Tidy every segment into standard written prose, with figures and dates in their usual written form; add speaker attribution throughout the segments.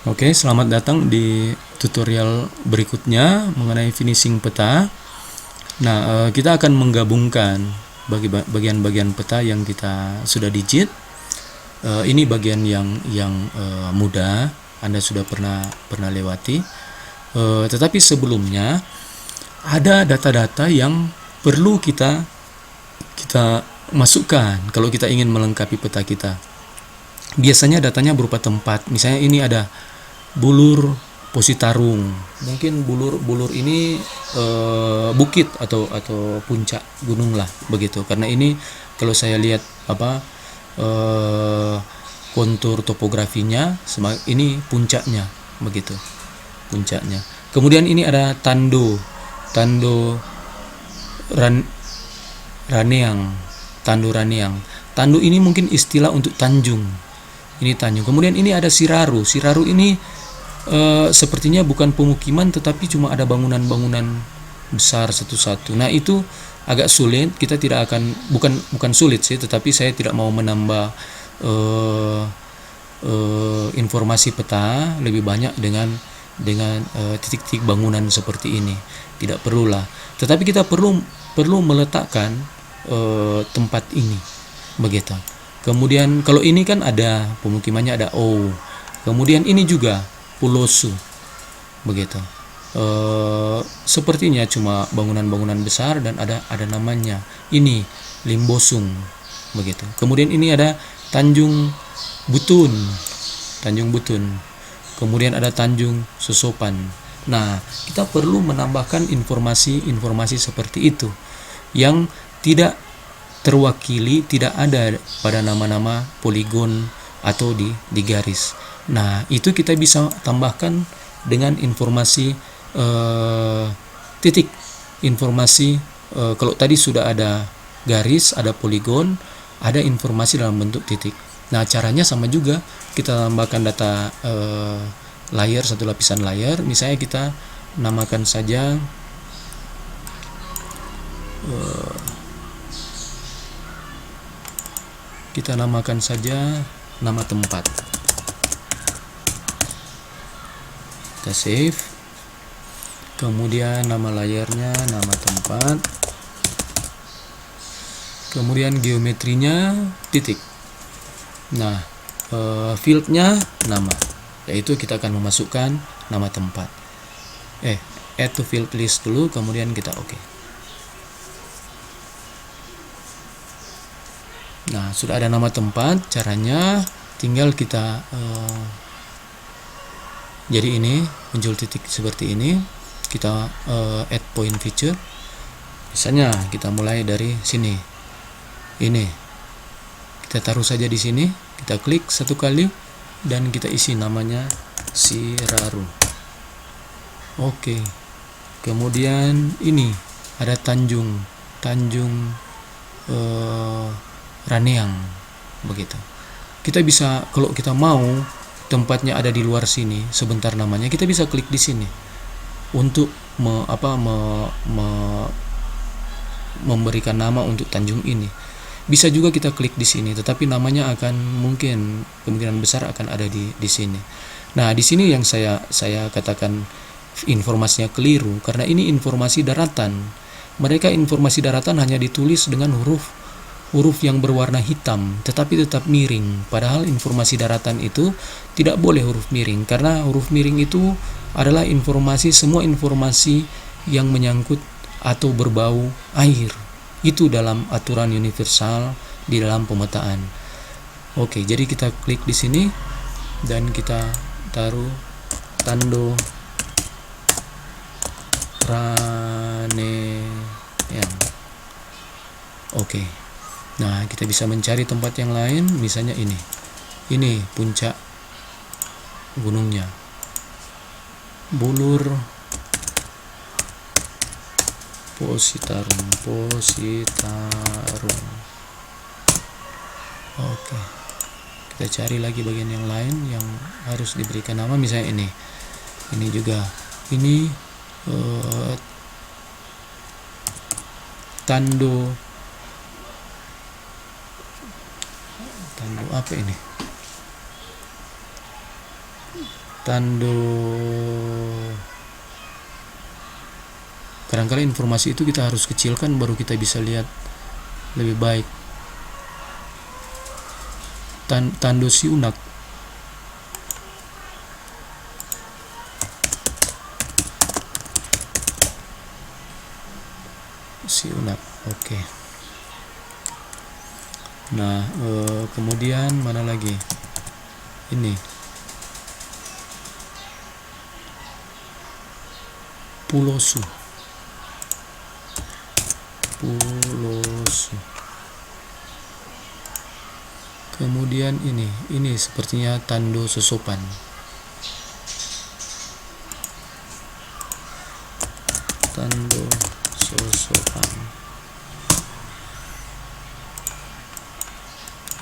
Speaker 1: Oke, selamat datang di tutorial berikutnya mengenai finishing peta. Nah, kita akan menggabungkan bagian-bagian peta yang kita sudah digit. Ini bagian yang mudah, Anda sudah pernah lewati. Tetapi sebelumnya ada data-data yang perlu kita masukkan kalau kita ingin melengkapi peta kita. Biasanya datanya berupa tempat. Misalnya ini ada bulur Positarung. Mungkin bulur ini bukit atau puncak gunung lah begitu. Karena ini kalau saya lihat kontur topografinya ini puncaknya begitu. Puncaknya. Kemudian ini ada Tando Raneang. Tando Raneang. Tando ini mungkin istilah untuk tanjung. Ini tanjung. Kemudian ini ada Siraru. Siraru ini sepertinya bukan pemukiman, tetapi cuma ada bangunan-bangunan besar satu-satu. Nah, itu agak sulit. Kita tidak akan bukan sulit sih, tetapi saya tidak mau menambah informasi peta lebih banyak dengan titik-titik bangunan seperti ini. Tidak perlulah. Tetapi kita perlu meletakkan tempat ini begitu. Kemudian kalau ini kan ada pemukimannya, ada O. Kemudian ini juga Pulosu begitu. Sepertinya cuma bangunan-bangunan besar dan ada namanya. Ini Limbosung begitu. Kemudian ini ada Tanjung Butun. Kemudian ada Tanjung Sosopan. Nah, kita perlu menambahkan informasi seperti itu yang tidak terwakili, tidak ada pada nama-nama poligon atau di garis. Nah, itu kita bisa tambahkan dengan informasi titik. Informasi kalau tadi sudah ada garis, ada poligon, ada informasi dalam bentuk titik. Nah, caranya sama juga. Kita tambahkan data layer, satu lapisan layer. Misalnya kita namakan saja nama tempat. Kita save. Kemudian nama layarnya nama tempat. Kemudian geometrinya titik. Nah, fieldnya nama, yaitu kita akan memasukkan nama tempat. Add to field list dulu, kemudian kita oke. Nah, sudah ada nama tempat. Caranya tinggal kita jadi ini muncul titik seperti ini. Kita add point feature. Misalnya kita mulai dari sini. Ini kita taruh saja di sini. Kita klik satu kali dan kita isi namanya Siraru. Oke. Kemudian ini ada Tanjung Raneang begitu. Kita bisa, kalau kita mau tempatnya ada di luar sini sebentar namanya, kita bisa klik di sini untuk memberikan nama untuk Tanjung ini. Bisa juga kita klik di sini, tetapi namanya akan kemungkinan besar akan ada di sini. Nah, di sini yang saya katakan informasinya keliru karena ini informasi daratan. Mereka informasi daratan hanya ditulis dengan huruf yang berwarna hitam, tetapi tetap miring. Padahal informasi daratan itu tidak boleh huruf miring, karena huruf miring itu adalah semua informasi yang menyangkut atau berbau air. Itu dalam aturan universal di dalam pemetaan. Oke, jadi kita klik di sini dan kita taruh Tando Raneang. Oke. Nah, kita bisa mencari tempat yang lain, misalnya ini puncak gunungnya, bulur Positarung. Oke, kita cari lagi bagian yang lain yang harus diberikan nama, misalnya ini juga, ini Tando apa ini? tando. Kadang-kala informasi itu kita harus kecilkan baru kita bisa lihat lebih baik. Tando siunak. Siunak. Oke. Nah, kemudian mana lagi? Ini. Pulosu. Kemudian ini sepertinya tando sosopan. Tando sosopan.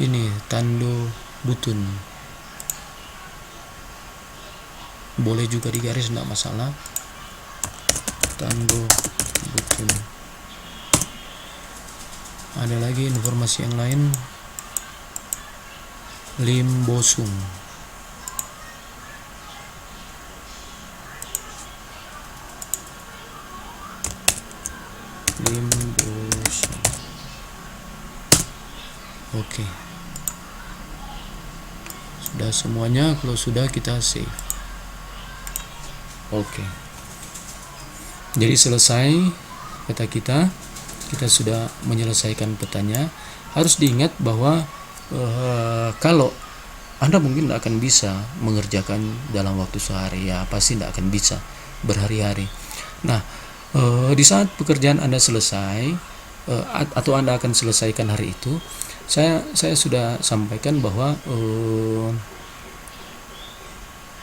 Speaker 1: Ini tando butun. Boleh juga digaris, tidak masalah. Tando butun. Ada lagi informasi yang lain. Limbosum. Limbosum. Oke. Sudah semuanya. Kalau sudah, kita save. Oke. Jadi selesai kata kita sudah menyelesaikan petanya. Harus diingat bahwa kalau Anda mungkin tidak akan bisa mengerjakan dalam waktu sehari, ya pasti tidak akan bisa berhari-hari. Nah, di saat pekerjaan Anda selesai atau Anda akan selesaikan hari itu, saya sudah sampaikan bahwa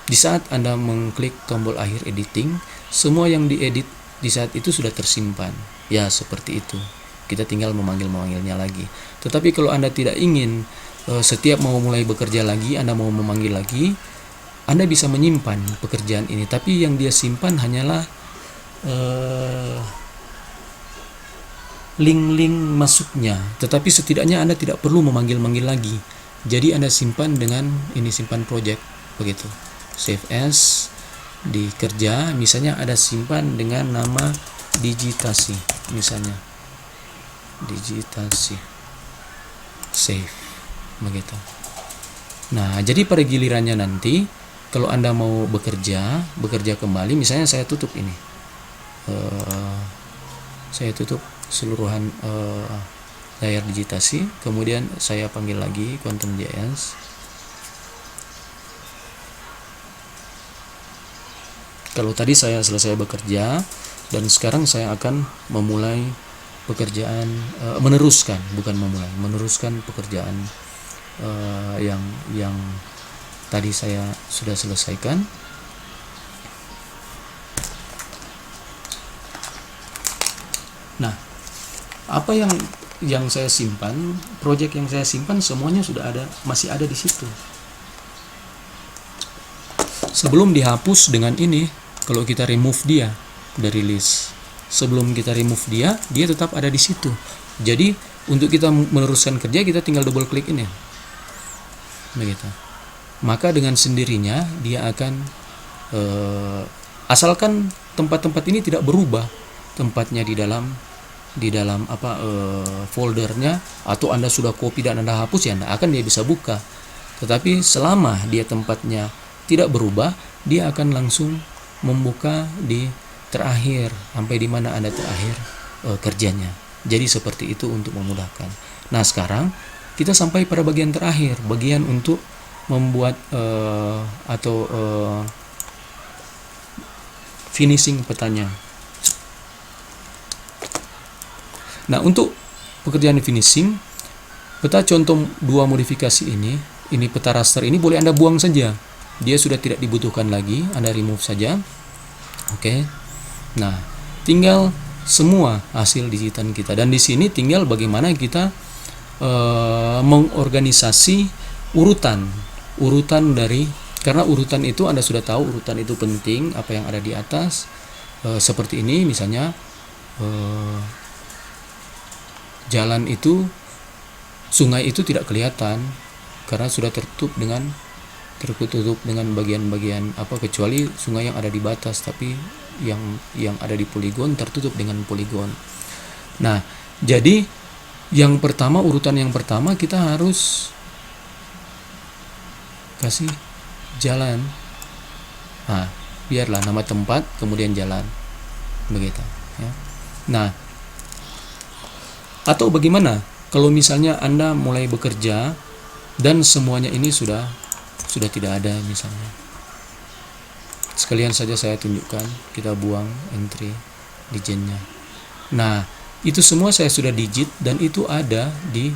Speaker 1: di saat Anda mengklik tombol akhir editing, semua yang diedit di saat itu sudah tersimpan. Ya, seperti itu. Kita tinggal memanggilnya lagi. Tetapi kalau Anda tidak ingin setiap mau mulai bekerja lagi, Anda mau memanggil lagi, Anda bisa menyimpan pekerjaan ini. Tapi yang dia simpan hanyalah link-link masuknya. Tetapi setidaknya Anda tidak perlu memanggil-manggil lagi. Jadi Anda simpan dengan ini, simpan project, begitu. Save as di kerja, misalnya ada simpan dengan nama digitasi, misalnya digitasi, save, begitu. Nah, jadi pada gilirannya nanti kalau Anda mau bekerja kembali, misalnya saya tutup ini, saya tutup seluruhan layar digitasi, kemudian saya panggil lagi Quantum.js. Kalau tadi saya selesai bekerja dan sekarang saya akan memulai pekerjaan, meneruskan pekerjaan yang tadi saya sudah selesaikan. Nah, apa yang saya simpan, project yang saya simpan semuanya sudah ada, masih ada di situ. Sebelum dihapus dengan ini, kalau kita remove dia dari list, sebelum kita remove dia tetap ada di situ. Jadi untuk kita meneruskan kerja, kita tinggal double klik ini, begitu. Maka dengan sendirinya dia akan asalkan tempat-tempat ini tidak berubah tempatnya di dalam foldernya, atau Anda sudah copy dan Anda hapus, ya Anda akan dia bisa buka. Tetapi selama dia tempatnya tidak berubah, dia akan langsung membuka di terakhir, sampai di mana Anda terakhir kerjanya. Jadi seperti itu untuk memudahkan. Nah, sekarang kita sampai pada bagian terakhir, bagian untuk membuat finishing petanya. Nah, untuk pekerjaan finishing, peta contoh 2 modifikasi ini peta raster ini boleh Anda buang saja. Dia sudah tidak dibutuhkan lagi, Anda remove saja. Oke. Nah, tinggal semua hasil digitan kita, dan di sini tinggal bagaimana kita mengorganisasi urutan dari, karena urutan itu Anda sudah tahu, urutan itu penting, apa yang ada di atas. Seperti ini misalnya, jalan itu, sungai itu tidak kelihatan karena sudah tertutup dengan tertutup dengan bagian-bagian apa, kecuali sungai yang ada di batas, tapi yang ada di poligon tertutup dengan poligon. Nah, jadi urutan yang pertama kita harus kasih jalan. Nah, biarlah nama tempat kemudian jalan, begitu ya. Nah, atau bagaimana kalau misalnya Anda mulai bekerja dan semuanya ini sudah tidak ada misalnya. Sekalian saja saya tunjukkan, kita buang entry digennya. Nah, itu semua saya sudah digit dan itu ada di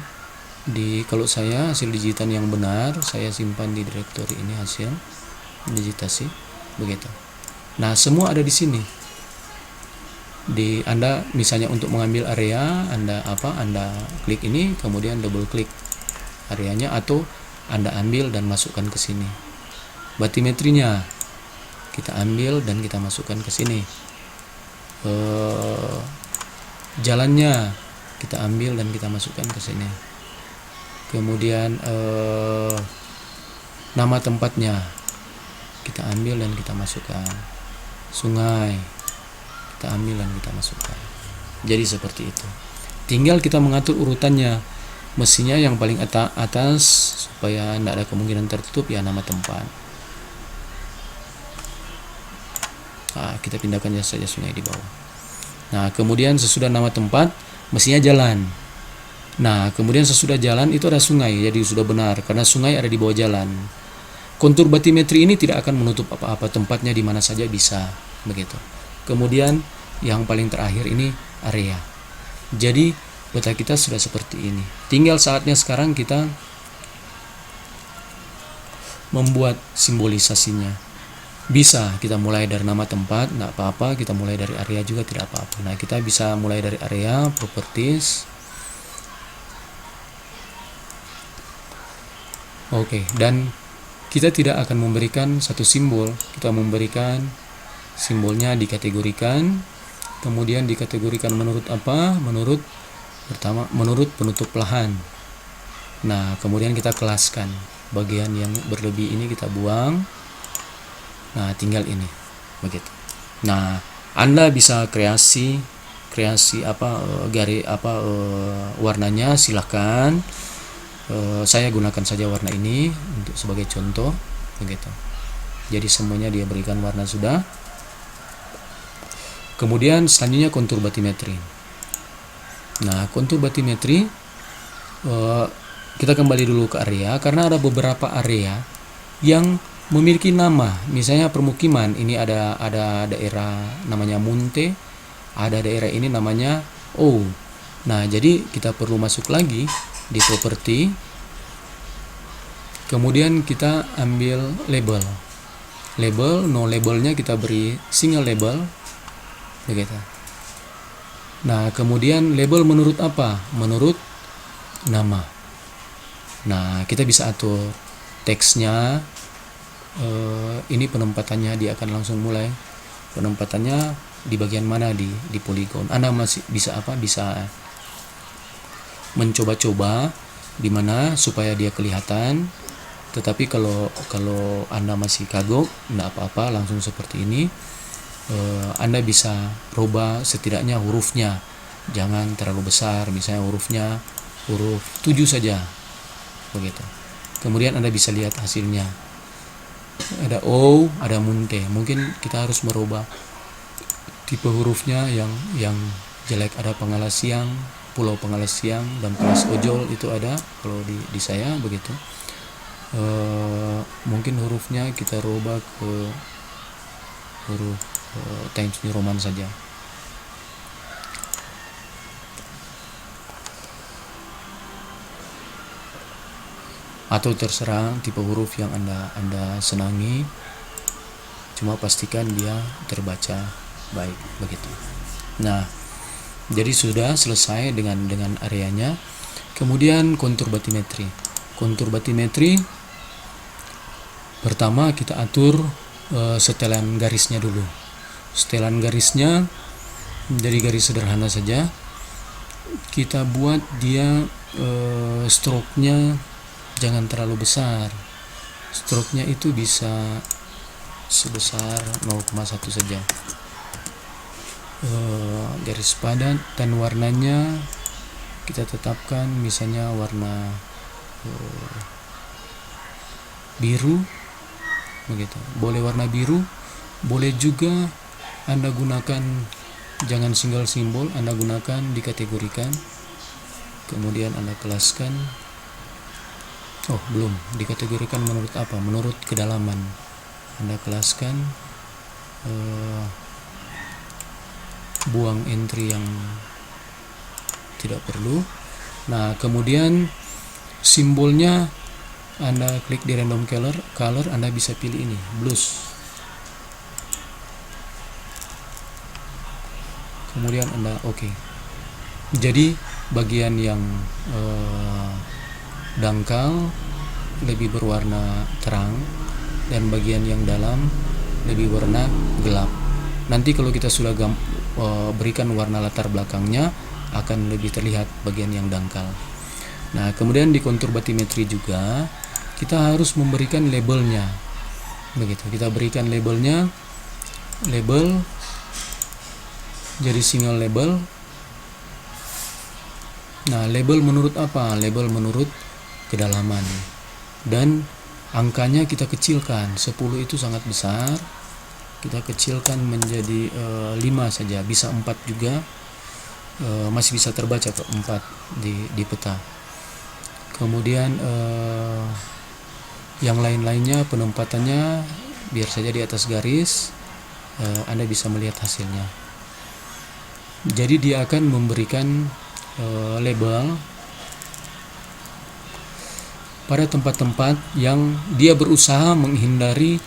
Speaker 1: kalau saya hasil digitan yang benar, saya simpan di directory ini hasil digitasi, begitu. Nah, semua ada di sini. Anda misalnya untuk mengambil area, Anda klik ini, kemudian double klik areanya, atau Anda ambil dan masukkan ke sini. Batimetrinya kita ambil dan kita masukkan ke sini. Jalannya kita ambil dan kita masukkan ke sini. Kemudian nama tempatnya kita ambil dan kita masukkan. Sungai kita ambil dan kita masukkan. Jadi seperti itu. Tinggal kita mengatur urutannya. Mestinya yang paling atas supaya tidak ada kemungkinan tertutup ya nama tempat. Nah, kita pindahkan saja sungai di bawah. Nah, kemudian sesudah nama tempat mestinya jalan. Nah, kemudian sesudah jalan itu ada sungai, jadi sudah benar karena sungai ada di bawah jalan. Kontur batimetri ini tidak akan menutup apa-apa, tempatnya di mana saja bisa, begitu. Kemudian yang paling terakhir ini area. Jadi peta kita sudah seperti ini. Tinggal saatnya sekarang kita membuat simbolisasinya. Bisa kita mulai dari nama tempat, tidak apa-apa. Kita mulai dari area juga tidak apa-apa. Nah, kita bisa mulai dari area, properties. Oke, dan kita tidak akan memberikan satu simbol. Kita memberikan simbolnya dikategorikan. Kemudian dikategorikan menurut apa? Menurut penutup lahan. Nah, kemudian kita kelaskan. Bagian yang berlebih ini kita buang. Nah, tinggal ini. Begitu. Nah, Anda bisa kreasi warnanya silahkan. Saya gunakan saja warna ini untuk sebagai contoh, begitu. Jadi semuanya dia berikan warna sudah. Kemudian selanjutnya kontur batimetri. Nah, kontur batimetri kita kembali dulu ke area karena ada beberapa area yang memiliki nama. Misalnya permukiman, ini ada daerah namanya Munte, ada daerah ini namanya O. Nah, jadi kita perlu masuk lagi di properti. Kemudian kita ambil label. No labelnya kita beri single label. Begitu. Nah, kemudian label menurut apa? Menurut nama. Nah, kita bisa atur teksnya. Ini penempatannya dia akan langsung mulai. Penempatannya di bagian mana di poligon. Anda masih bisa mencoba-coba di mana supaya dia kelihatan. Tetapi kalau Anda masih kagok, tidak apa-apa, langsung seperti ini. Anda bisa rubah setidaknya hurufnya, jangan terlalu besar, misalnya huruf 7 saja, begitu. Kemudian Anda bisa lihat hasilnya, ada O, ada Munte. Mungkin kita harus merubah tipe hurufnya yang jelek. Ada Pengala Siang, Pulau Pengala Siang, dan Kelas Ojol itu ada kalau di saya, begitu. Mungkin hurufnya kita rubah ke huruf Times New Roman saja. Atau terserah tipe huruf yang Anda senangi. Cuma pastikan dia terbaca baik, begitu. Nah, jadi sudah selesai dengan areanya. Kemudian kontur batimetri. Kontur batimetri pertama kita atur setelan garisnya dulu. Setelan garisnya dari garis sederhana saja. Kita buat dia stroke-nya jangan terlalu besar. Stroke-nya itu bisa sebesar 0,1 saja. Garis padat, dan warnanya kita tetapkan misalnya warna biru begitu. Boleh warna biru, boleh juga Anda gunakan, jangan single simbol, Anda gunakan dikategorikan, kemudian Anda kelaskan. Oh, belum dikategorikan menurut apa? Menurut kedalaman. Anda kelaskan, buang entry yang tidak perlu. Nah, kemudian simbolnya Anda klik di random color, Anda bisa pilih ini, blues. Kemudian Anda oke. Jadi bagian yang dangkal lebih berwarna terang, dan bagian yang dalam lebih warna gelap. Nanti kalau kita sudah berikan warna latar belakangnya, akan lebih terlihat bagian yang dangkal. Nah, kemudian di kontur batimetri juga kita harus memberikan labelnya. Begitu, kita berikan labelnya, label jadi single label. Nah, label menurut apa? Label menurut kedalaman. Dan angkanya kita kecilkan. 10 itu sangat besar. Kita kecilkan menjadi 5 saja, bisa 4 juga. Masih bisa terbaca kok 4 di peta. Kemudian yang lain-lainnya penempatannya biar saja di atas garis. Anda bisa melihat hasilnya. Jadi dia akan memberikan label pada tempat-tempat yang dia berusaha menghindari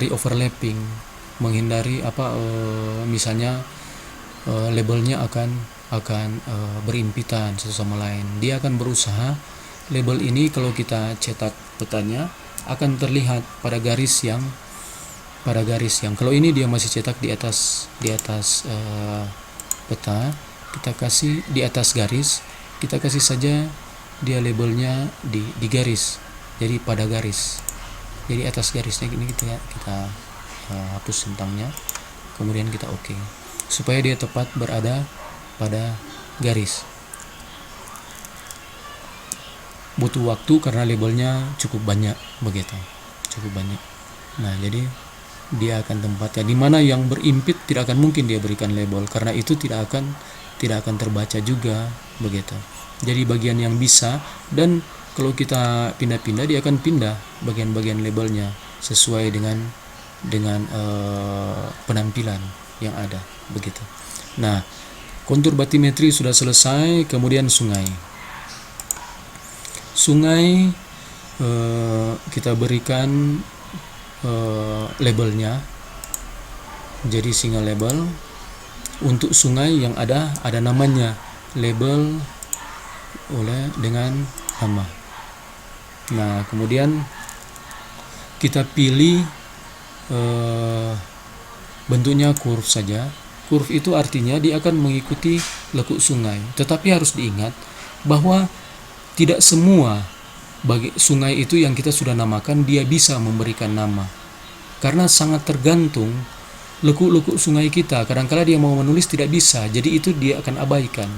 Speaker 1: overlapping, menghindari misalnya labelnya akan berimpitan satu sama lain. Dia akan berusaha label ini kalau kita cetak petanya akan terlihat pada garis yang kalau ini dia masih cetak di atas peta, kita kasih di atas garis, kita kasih saja dia labelnya di garis, jadi pada garis, jadi atas garisnya ini kita hapus centangnya, kemudian kita oke, supaya dia tepat berada pada garis. Butuh waktu karena labelnya cukup banyak begitu, cukup banyak. Nah, jadi dia akan tempatnya di mana yang berimpit tidak akan mungkin dia berikan label, karena itu tidak akan terbaca juga begitu. Jadi bagian yang bisa, dan kalau kita pindah-pindah dia akan pindah bagian-bagian labelnya sesuai dengan penampilan yang ada begitu. Nah, kontur batimetri sudah selesai. Kemudian sungai kita berikan labelnya jadi single label. Untuk sungai yang ada namanya, label oleh dengan nama. Nah, kemudian kita pilih bentuknya curve saja. Curve itu artinya dia akan mengikuti lekuk sungai, tetapi harus diingat bahwa tidak semua bagi sungai itu yang kita sudah namakan dia bisa memberikan nama, karena sangat tergantung lekuk-lekuk sungai kita. Kadang-kala dia mau menulis tidak bisa, jadi itu dia akan abaikan.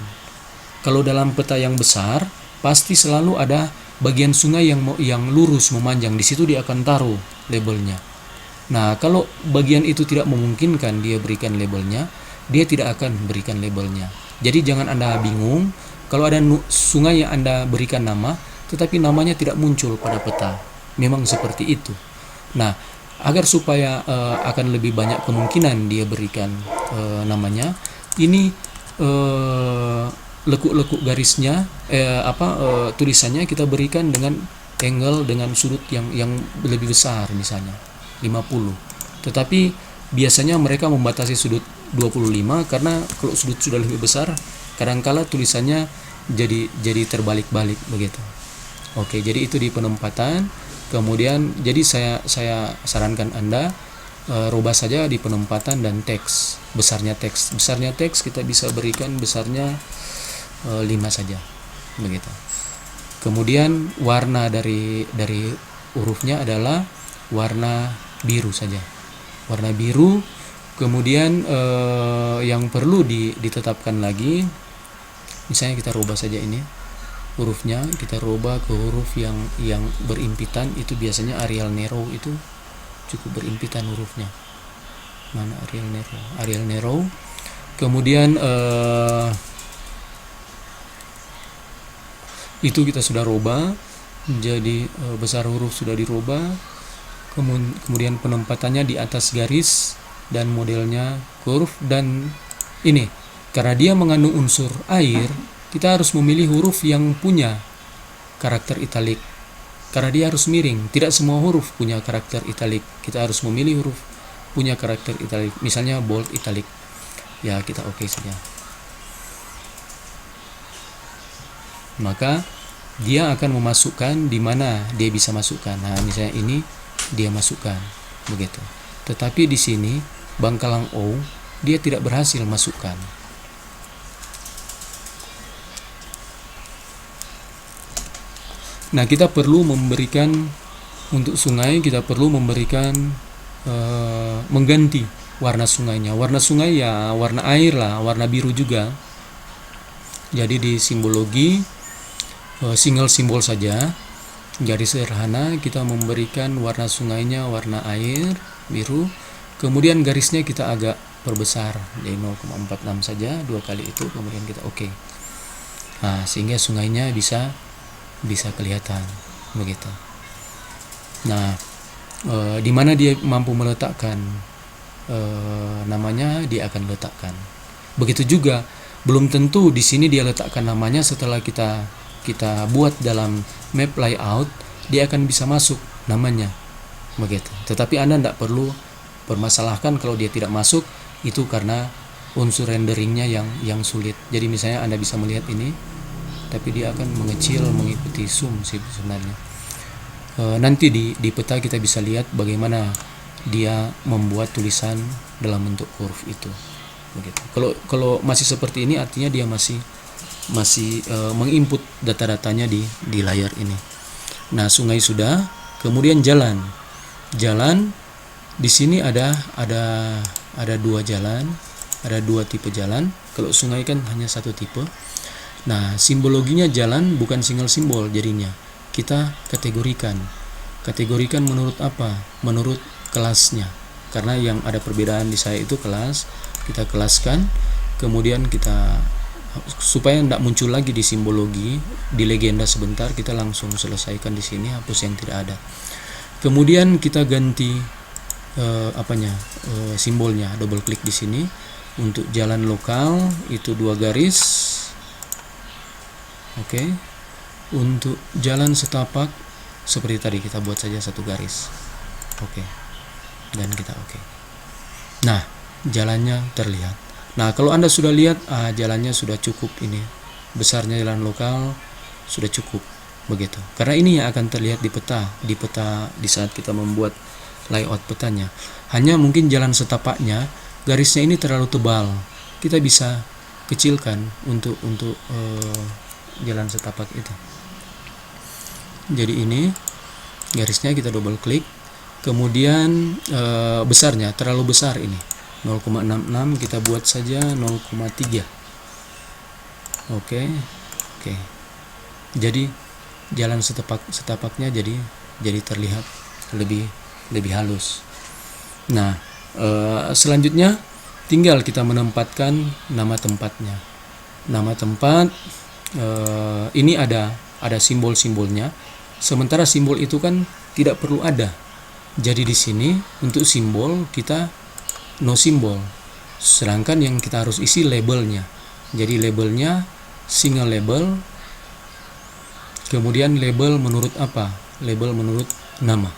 Speaker 1: Kalau dalam peta yang besar pasti selalu ada bagian sungai yang lurus memanjang, di situ dia akan taruh labelnya. Nah, kalau bagian itu tidak memungkinkan dia berikan labelnya, dia tidak akan berikan labelnya. Jadi jangan Anda bingung kalau ada sungai yang Anda berikan nama tetapi namanya tidak muncul pada peta. Memang seperti itu. Nah, agar supaya akan lebih banyak kemungkinan dia berikan namanya, ini lekuk-lekuk garisnya tulisannya kita berikan dengan angle, dengan sudut yang lebih besar, misalnya 50. Tetapi biasanya mereka membatasi sudut 25 karena kalau sudut sudah lebih besar kadangkala tulisannya jadi terbalik-balik begitu. Oke, jadi itu di penempatan. Kemudian jadi saya sarankan Anda rubah saja di penempatan dan teks. Besarnya teks kita bisa berikan besarnya 5 saja begitu. Kemudian warna dari hurufnya adalah warna biru saja, warna biru. Kemudian yang perlu ditetapkan lagi, misalnya kita rubah saja ini hurufnya, kita rubah ke huruf yang berimpitan. Itu biasanya Arial Narrow itu cukup berimpitan hurufnya. Mana Arial Narrow? Arial Narrow. Kemudian itu kita sudah rubah, jadi besar huruf sudah dirubah. Kemudian penempatannya di atas garis dan modelnya curve. Dan ini karena dia mengandung unsur air, kita harus memilih huruf yang punya karakter italik. Karena dia harus miring, tidak semua huruf punya karakter italik. Kita harus memilih huruf punya karakter italik, misalnya bold italik. Ya, kita oke saja. Maka dia akan memasukkan di mana dia bisa masukkan. Nah, misalnya ini dia masukkan begitu. Tetapi di sini Bangkalang O dia tidak berhasil masukkan. Nah, kita perlu memberikan untuk sungai, kita perlu memberikan mengganti warna sungainya. Warna sungai ya warna air lah, warna biru juga. Jadi di simbologi single simbol saja. Jadi sederhana, kita memberikan warna sungainya warna air biru. Kemudian garisnya kita agak perbesar, jadi 0,46 saja, 2 kali itu. Kemudian kita oke. Nah, sehingga sungainya bisa kelihatan begitu. Nah, di mana dia mampu meletakkan namanya, dia akan letakkan. Begitu juga, belum tentu di sini dia letakkan namanya. Setelah kita buat dalam map layout, dia akan bisa masuk namanya begitu. Tetapi Anda tidak perlu permasalahkan kalau dia tidak masuk, itu karena unsur renderingnya yang sulit. Jadi misalnya Anda bisa melihat ini, tapi dia akan mengecil mengikuti zoom sih sebenarnya. Nanti di peta kita bisa lihat bagaimana dia membuat tulisan dalam bentuk huruf itu begitu. Kalau masih seperti ini, artinya dia masih menginput data-datanya di layar ini. Nah, sungai sudah. Kemudian jalan di sini ada 2 jalan, ada 2 tipe jalan. Kalau sungai kan hanya 1 tipe. Nah, simbologinya jalan bukan single simbol, jadinya kita kategorikan menurut apa? Menurut kelasnya. Karena yang ada perbedaan di saya itu kelas, kita kelaskan. Kemudian kita, supaya tidak muncul lagi di simbologi, di legenda sebentar, kita langsung selesaikan di sini, hapus yang tidak ada. Kemudian kita ganti simbolnya, double klik di sini. Untuk jalan lokal itu 2 garis. Oke. Untuk jalan setapak seperti tadi, kita buat saja 1 garis. Oke. Dan kita oke. Nah, jalannya terlihat. Nah, kalau Anda sudah lihat, jalannya sudah cukup ini. Besarnya jalan lokal sudah cukup begitu. Karena ini yang akan terlihat di peta di saat kita membuat layout petanya. Hanya mungkin jalan setapaknya garisnya ini terlalu tebal. Kita bisa kecilkan untuk jalan setapak itu. Jadi ini garisnya kita double klik. Kemudian besarnya terlalu besar ini. 0,66 kita buat saja 0,3. Oke. Jadi jalan setapaknya jadi terlihat lebih halus. Nah, selanjutnya tinggal kita menempatkan nama tempatnya. Nama tempat ini ada simbol-simbolnya. Sementara simbol itu kan tidak perlu ada. Jadi di sini untuk simbol kita no simbol. Sedangkan yang kita harus isi labelnya. Jadi labelnya single label. Kemudian label menurut apa? Label menurut nama.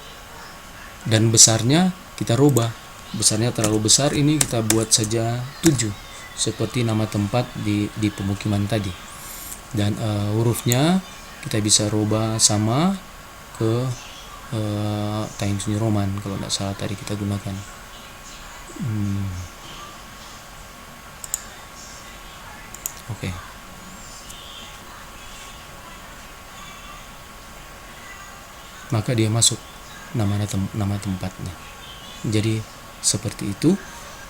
Speaker 1: Dan besarnya kita rubah. Besarnya terlalu besar, ini kita buat saja 7. Seperti nama tempat di pemukiman tadi. Dan hurufnya kita bisa rubah sama ke Times New Roman kalau tidak salah tadi kita gunakan. Oke. maka dia masuk nama tempatnya. Jadi seperti itu.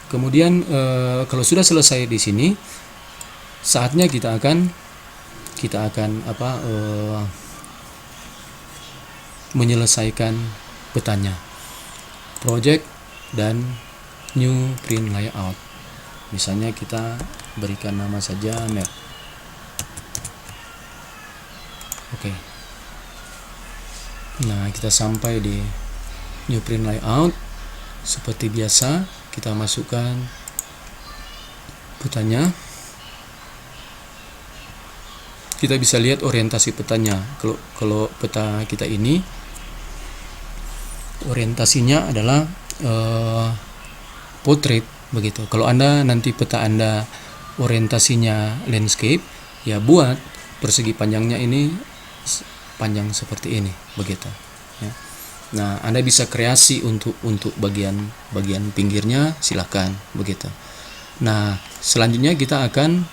Speaker 1: Kemudian kalau sudah selesai di sini, saatnya kita akan menyelesaikan petanya, project dan new print layout. Misalnya kita berikan nama saja map. Oke. Nah, kita sampai di new print layout. Seperti biasa, kita masukkan petanya. Kita bisa lihat orientasi petanya. Kalau peta kita ini orientasinya adalah portrait begitu. Kalau Anda nanti peta Anda orientasinya landscape, ya buat persegi panjangnya ini panjang seperti ini begitu ya. Nah, Anda bisa kreasi untuk bagian pinggirnya, silakan begitu. Nah, selanjutnya kita akan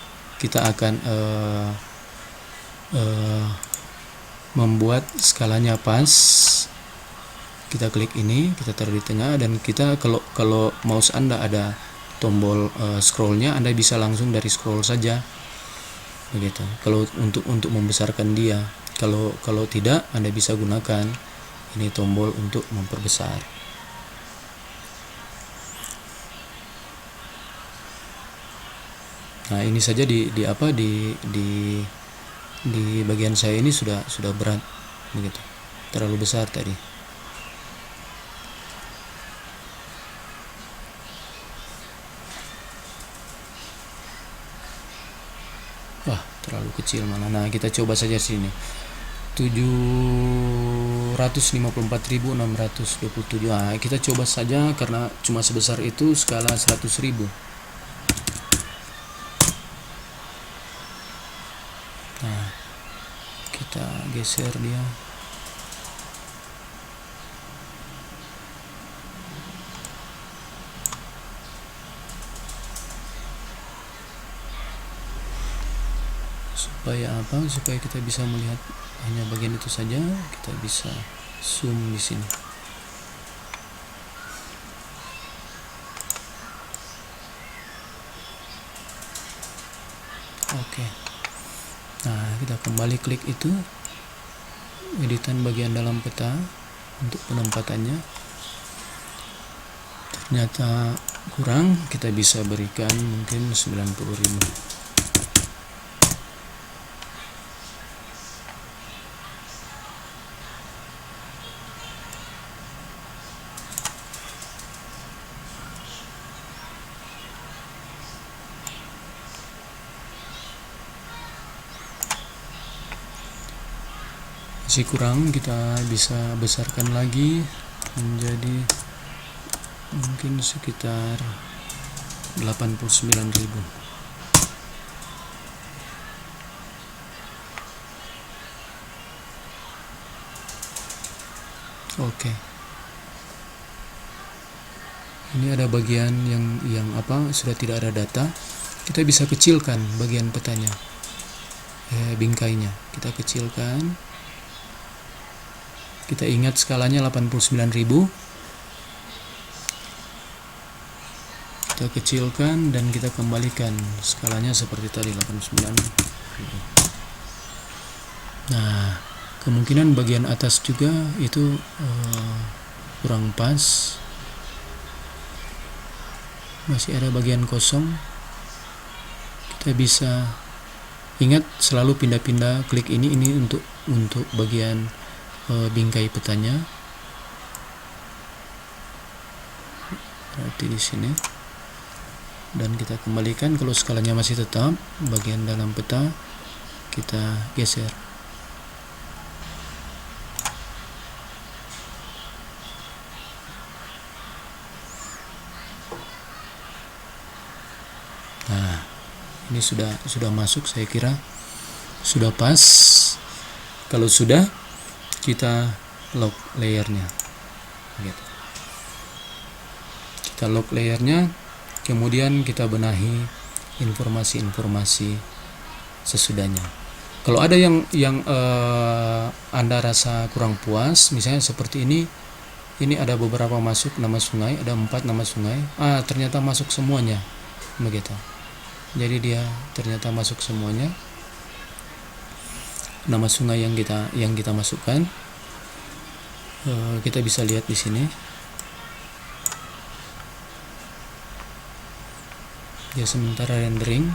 Speaker 1: membuat skalanya pas. Kita klik ini, kita taruh di tengah, dan kita kalau mouse Anda ada tombol scrollnya, Anda bisa langsung dari scroll saja begitu. Kalau untuk membesarkan dia, kalau tidak, Anda bisa gunakan ini tombol untuk memperbesar. Nah, ini saja di bagian saya ini sudah berat begitu, terlalu besar tadi. Wah, terlalu kecil malah. Nah, kita coba saja sini. 754.627. Nah, kita coba saja karena cuma sebesar itu, skala 100.000. Nah, kita geser dia. Supaya kita bisa melihat hanya bagian itu saja, kita bisa zoom di sini. Oke. Nah, kita kembali klik itu, editan bagian dalam peta untuk penempatannya. Ternyata kurang, kita bisa berikan mungkin 90.000. Masih kurang, kita bisa besarkan lagi menjadi mungkin sekitar 89.000. Oke. Ini ada bagian yang sudah tidak ada data. Kita bisa kecilkan bagian petanya, bingkainya kita kecilkan. Kita ingat skalanya 89.000. Kita kecilkan dan kita kembalikan skalanya seperti tadi, 89.000. Nah, kemungkinan bagian atas juga itu kurang pas. Masih ada bagian kosong. Kita bisa ingat selalu pindah-pindah, klik ini untuk bagian bingkai petanya. Berarti di sini. Dan kita kembalikan. Kalau skalanya masih tetap, bagian dalam peta kita geser. Nah, ini sudah masuk, saya kira sudah pas. Kalau sudah, kita lock layernya gitu. Kita lock layernya, kemudian kita benahi informasi-informasi sesudahnya. Kalau ada yang Anda rasa kurang puas, misalnya seperti ini ada beberapa masuk nama sungai, ada 4 nama sungai, ternyata masuk semuanya, begitu. Jadi dia ternyata masuk semuanya nama sungai yang kita masukkan. Kita bisa lihat di sini. Ya, sementara rendering,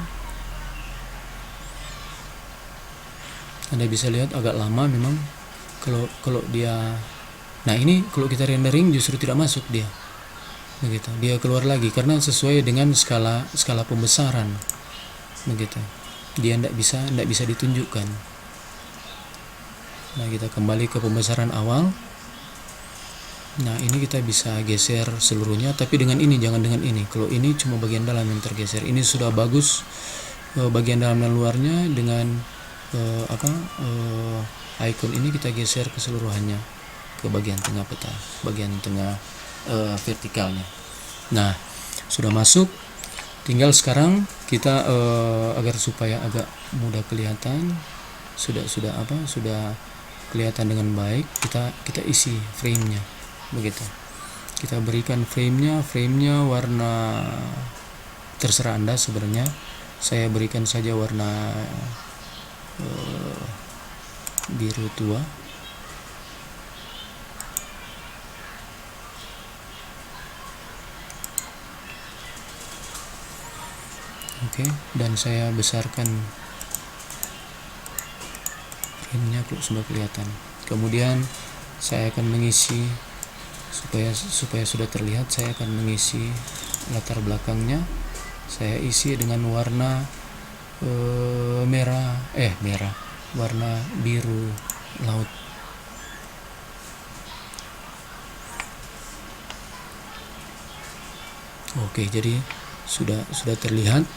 Speaker 1: Anda bisa lihat agak lama memang kalau dia. Nah, ini kalau kita rendering justru tidak masuk dia. Begitu. Dia keluar lagi karena sesuai dengan skala pembesaran. Begitu. Dia tidak bisa ditunjukkan. Nah, kita kembali ke pembesaran awal. Nah, ini kita bisa geser seluruhnya, tapi dengan ini, jangan dengan ini. Kalau ini cuma bagian dalam yang tergeser. Ini sudah bagus bagian dalam dan luarnya dengan icon ini kita geser keseluruhannya ke bagian tengah peta, bagian tengah vertikalnya. Nah, sudah masuk. Tinggal sekarang kita agar supaya agak mudah kelihatan, sudah kelihatan dengan baik, kita isi frame-nya. Begitu. Kita berikan frame-nya warna terserah Anda sebenarnya. Saya berikan saja warna biru tua. Oke, dan saya besarkan frame-nya sudah kelihatan. Kemudian saya akan mengisi supaya sudah terlihat, saya akan mengisi latar belakangnya. Saya isi dengan warna warna biru laut. Oke, jadi sudah terlihat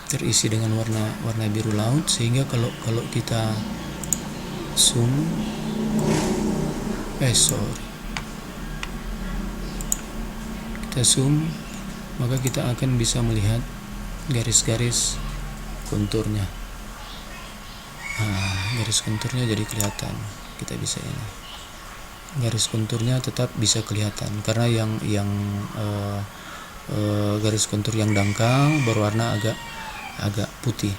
Speaker 1: terisi dengan warna biru laut, sehingga kalau kita zoom kita zoom, maka kita akan bisa melihat garis-garis konturnya. Garis konturnya jadi kelihatan. Kita bisa ini, garis konturnya tetap bisa kelihatan karena yang garis kontur yang dangkal berwarna agak putih.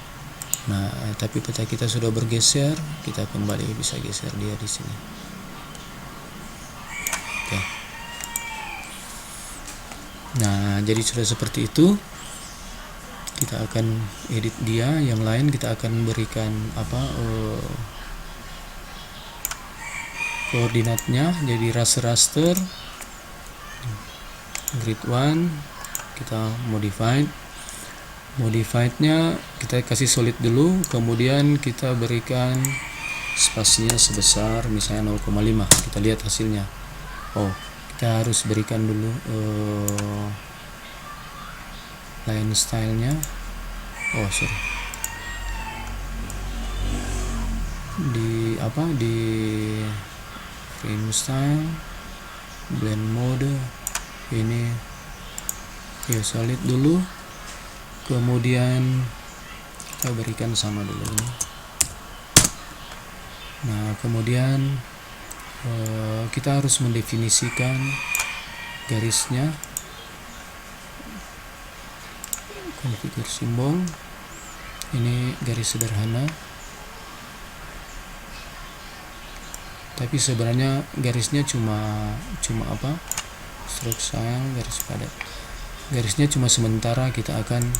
Speaker 1: Nah, tapi peta kita sudah bergeser, kita kembali bisa geser dia di sini. Oke. Nah, jadi sudah seperti itu. Kita akan edit dia. Yang lain kita akan berikan koordinatnya. Jadi raster grid 1 kita modifiednya kita kasih solid dulu, kemudian kita berikan spasinya sebesar misalnya 0,5. Kita lihat hasilnya. Kita harus berikan dulu line stylenya. Di frame style, blend mode ini ya solid dulu, kemudian kita berikan sama dulu. Nah, kemudian kita harus mendefinisikan garisnya. Konfigur simbol, ini garis sederhana, tapi sebenarnya garisnya cuma stroke sayang, garis padat. Garisnya cuma sementara, kita akan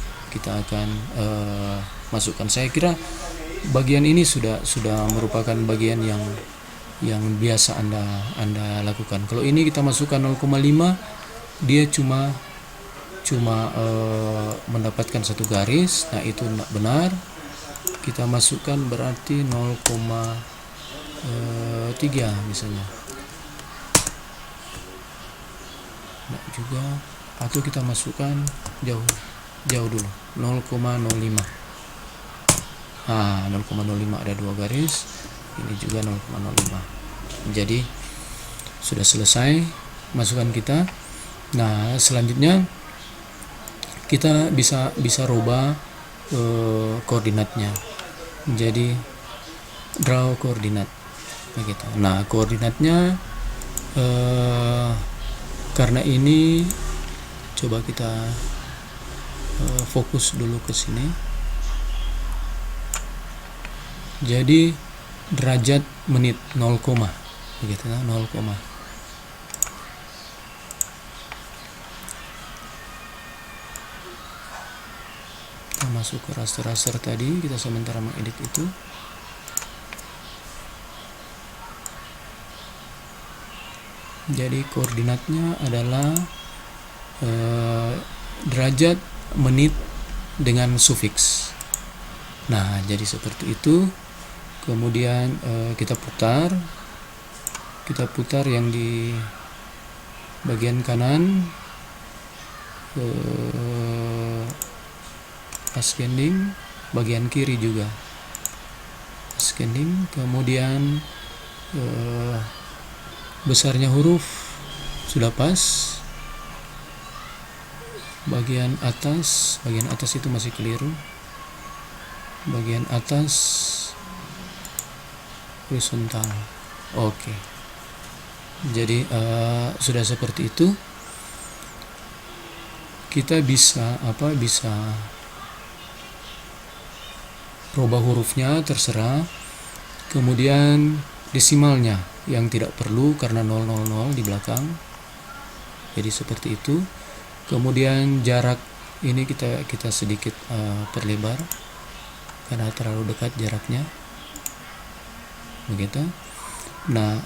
Speaker 1: masukkan. Saya kira bagian ini sudah merupakan bagian yang biasa Anda lakukan. Kalau ini kita masukkan 0,5, dia cuma mendapatkan satu garis. Nah, itu tidak benar. Kita masukkan berarti 0,3 misalnya. Nah, juga, atau kita masukkan jauh dulu 0,05. 0,05 ada dua garis, ini juga 0,05. Jadi sudah selesai masukan kita. Nah, selanjutnya kita bisa rubah koordinatnya. Jadi draw koordinat begitu. Nah, koordinatnya karena ini coba kita fokus dulu ke sini. Jadi derajat menit 0, begitu, 0. Kita masuk ke raster tadi, kita sementara mengedit itu. Jadi koordinatnya adalah derajat menit dengan sufiks. Nah, jadi seperti itu. Kemudian kita putar yang di bagian kanan, ascending, bagian kiri juga ascending. Kemudian besarnya huruf sudah pas. Bagian atas itu masih keliru. Bagian atas horizontal. Oke. Jadi sudah seperti itu. Kita bisa rubah hurufnya terserah. Kemudian desimalnya yang tidak perlu karena 000 di belakang. Jadi seperti itu. Kemudian jarak ini kita sedikit perlebar karena terlalu dekat jaraknya. Begitu. Nah,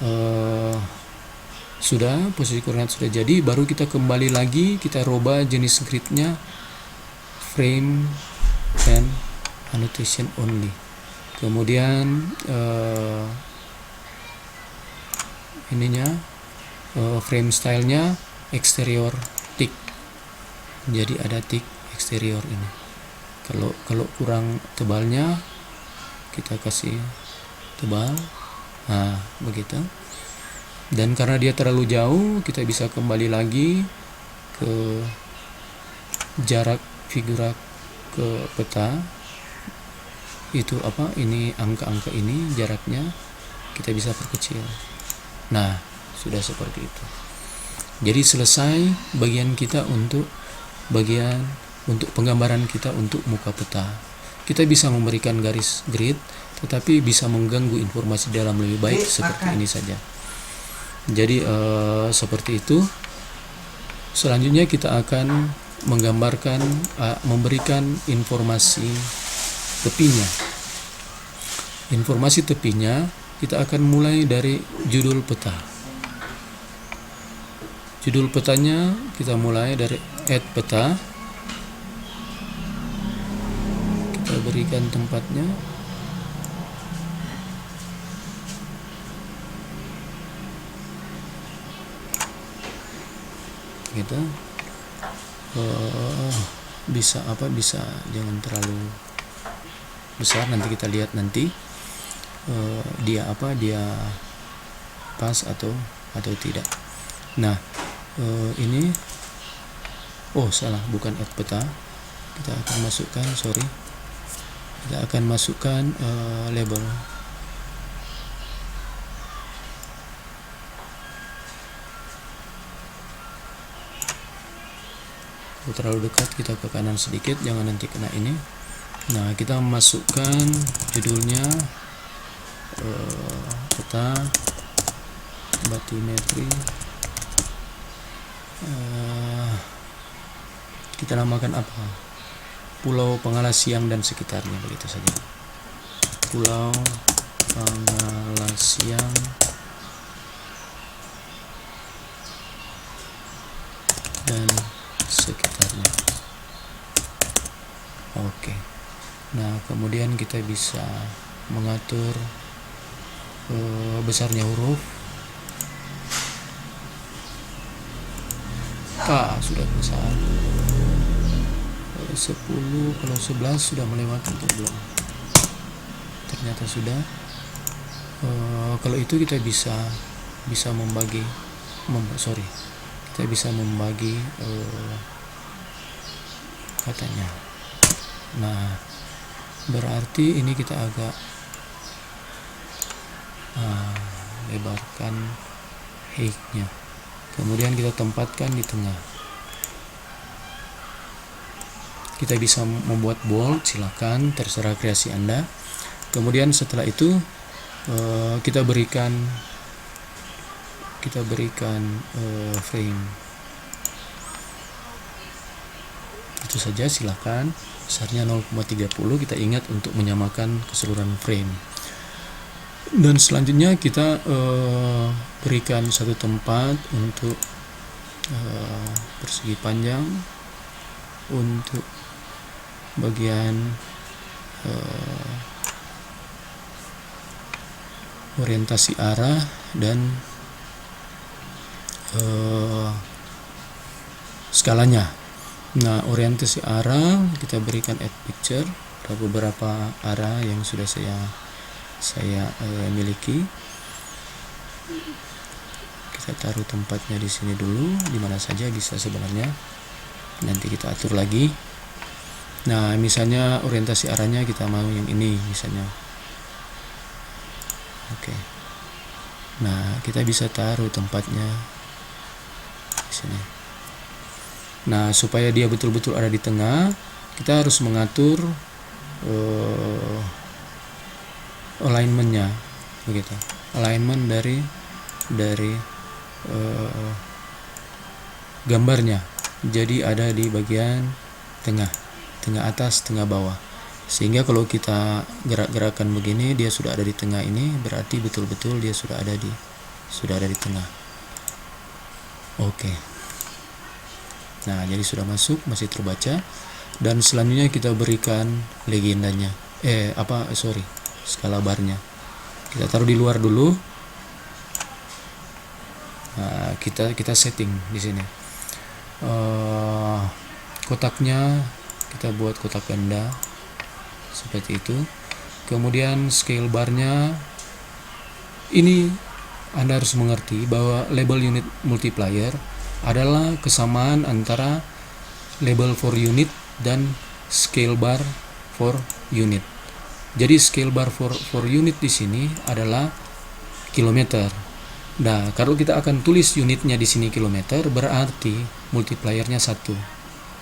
Speaker 1: sudah posisi koordinat sudah jadi, baru kita kembali lagi, kita rubah jenis gridnya frame and annotation only. Kemudian frame stylenya exterior tick. Jadi ada tick eksterior ini. Kalau kurang tebalnya kita kasih tebal. Nah, begitu. Dan karena dia terlalu jauh, kita bisa kembali lagi ke jarak figura ke peta. Itu ini angka-angka ini jaraknya kita bisa perkecil. Nah, sudah seperti itu. Jadi selesai bagian kita untuk penggambaran kita untuk muka peta. Kita bisa memberikan garis grid, tetapi bisa mengganggu informasi dalam lebih baik seperti ini saja. Jadi seperti itu. Selanjutnya kita akan memberikan informasi tepinya. Informasi tepinya kita akan mulai dari judul peta. Judul petanya kita mulai dari add peta. Kita berikan tempatnya. Gitu. Bisa jangan terlalu besar, nanti kita lihat nanti dia pas atau tidak. Nah, ini salah, bukan add peta. Kita akan masukkan label. Kalau terlalu dekat kita ke kanan sedikit, jangan nanti kena ini. Nah, kita masukkan judulnya peta batimetri. Kita namakan apa? Pulau Pengala Siang dan sekitarnya, begitu saja. Pulau Pengala Siang dan sekitarnya. Oke. Nah, kemudian kita bisa mengatur besarnya huruf. Sudah besar. 10, kalau 11 sudah melewati atau belum? Ternyata sudah. Kalau itu kita bisa membagi katanya. Nah, berarti ini kita agak lebarkan height-nya, kemudian kita tempatkan di tengah. Kita bisa membuat bold, silakan, terserah kreasi Anda. Kemudian setelah itu kita berikan frame. Itu saja, silakan. Besarnya 0,30, kita ingat untuk menyamakan keseluruhan frame. Dan selanjutnya kita berikan satu tempat untuk persegi panjang, untuk bagian orientasi arah, dan skalanya. Nah, orientasi arah kita berikan add picture. Ada beberapa arah yang sudah saya miliki. Kita taruh tempatnya di sini dulu, di mana saja bisa sebenarnya. Nanti kita atur lagi. Nah, misalnya orientasi arahnya kita mau yang ini misalnya. Oke. Nah, kita bisa taruh tempatnya di sini. Nah, supaya dia betul-betul ada di tengah, kita harus mengatur alignment-nya, begitu. Alignment dari gambarnya. Jadi ada di bagian tengah atas, tengah bawah. Sehingga kalau kita gerak-gerakan begini, dia sudah ada di tengah ini, berarti betul-betul dia sudah ada di tengah. Oke. Nah, jadi sudah masuk, masih terbaca. Dan selanjutnya kita berikan legendanya. Skala barnya. Kita taruh di luar dulu. Nah, kita setting di sini. Kotaknya kita buat kotak ganda seperti itu. Kemudian scale barnya ini Anda harus mengerti bahwa label unit multiplier adalah kesamaan antara label for unit dan scale bar for unit. Jadi scale bar for unit di sini adalah kilometer. Nah, kalau kita akan tulis unitnya di sini kilometer, berarti multipliernya 1.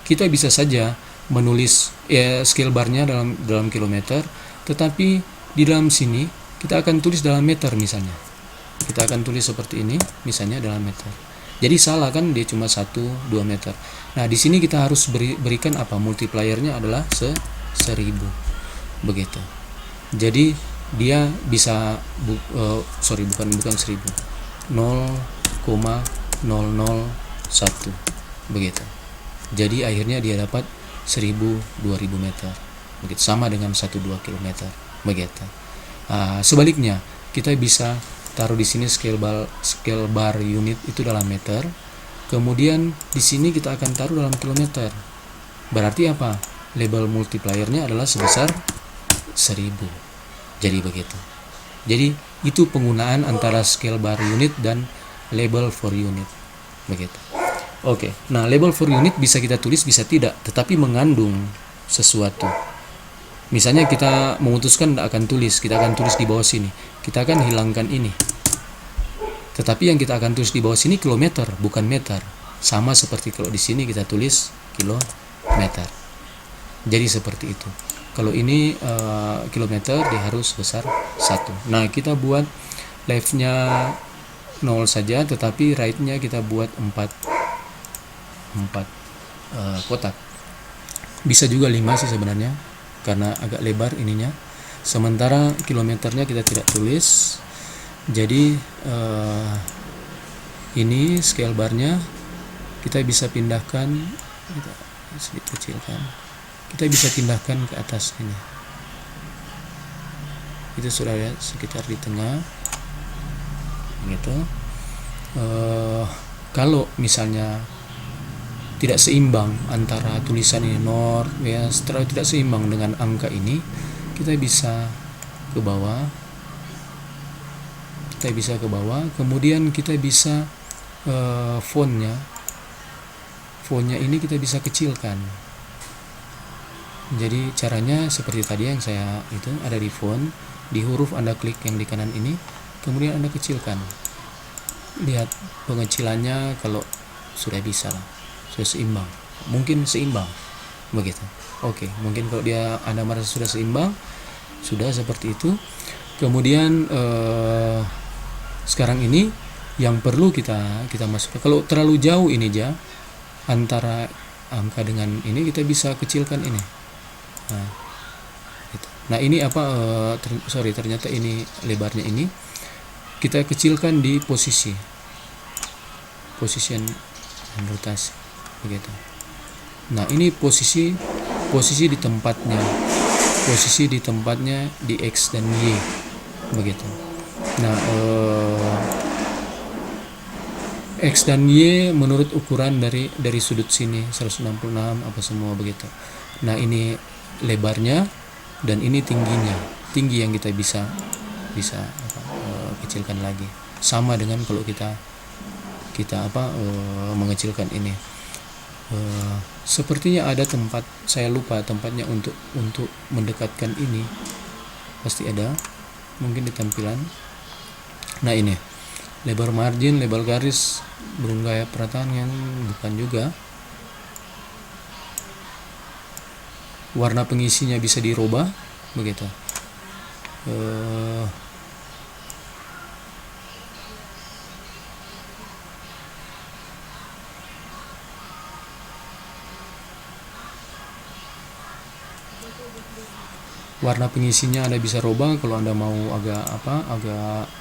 Speaker 1: Kita bisa saja menulis scale barnya dalam kilometer, tetapi di dalam sini kita akan tulis dalam meter misalnya. Kita akan tulis seperti ini, misalnya dalam meter. Jadi salah kan, dia cuma 1-2 meter. Nah, di sini kita harus berikan apa? Multipliernya adalah 1000. Begitu. Jadi dia bisa bukan 1000. 0,001 begitu. Jadi akhirnya dia dapat 1000-2000 meter. Begitu, sama dengan 1-2 km. Begitu. Sebaliknya, kita bisa taruh di sini scale bar unit itu dalam meter. Kemudian di sini kita akan taruh dalam kilometer. Berarti apa? Label multipliernya adalah sebesar 1000. Jadi begitu. Jadi itu penggunaan antara scale bar unit dan label for unit. Begitu. Oke. Nah, label for unit bisa kita tulis, bisa tidak, tetapi mengandung sesuatu. Misalnya kita memutuskan tidak akan tulis, kita akan tulis di bawah sini. Kita akan hilangkan ini. Tetapi yang kita akan tulis di bawah sini kilometer, bukan meter. Sama seperti kalau di sini kita tulis kilometer. Jadi seperti itu. Kalau ini kilometer, dia harus besar 1. Nah, kita buat left-nya 0 saja, tetapi right-nya kita buat 4 kotak. Bisa juga 5 sih sebenarnya, karena agak lebar ininya. Sementara kilometernya kita tidak tulis. Jadi ini scale barnya kita bisa pindahkan, kita sedikit kecilkan. Kita bisa pindahkan ke atas ini. Itu sudah ya, sekitar di tengah. Gitu. Kalau misalnya tidak seimbang antara tulisan ini north, west, setelah tidak seimbang dengan angka ini, kita bisa ke bawah. Kemudian kita bisa fontnya ini kita bisa kecilkan. Jadi caranya seperti tadi yang saya itu ada di font, di huruf Anda klik yang di kanan ini, kemudian Anda kecilkan. Lihat pengecilannya kalau sudah bisa lah, sudah seimbang, mungkin seimbang begitu. Oke, mungkin kalau dia Anda merasa sudah seimbang, sudah seperti itu. Kemudian sekarang ini yang perlu kita masukkan, kalau terlalu jauh ini aja antara angka dengan ini, kita bisa kecilkan ini. Nah, gitu. Nah ini apa? Ternyata ini lebarnya ini kita kecilkan di position dan rotasi begitu. Nah ini posisi di tempatnya, di X dan Y begitu. Nah X dan Y menurut ukuran dari sudut sini 166 apa semua begitu. Nah ini lebarnya dan ini tinggi yang kita bisa kecilkan lagi, sama dengan kalau kita mengecilkan ini. Sepertinya ada tempat, saya lupa tempatnya untuk mendekatkan ini, pasti ada mungkin di tampilan. Nah ini lebar margin, lebar garis, belum gaya perataan yang bukan juga. Warna pengisinya bisa dirubah begitu. Warna pengisinya Anda bisa rubah. Kalau Anda mau agak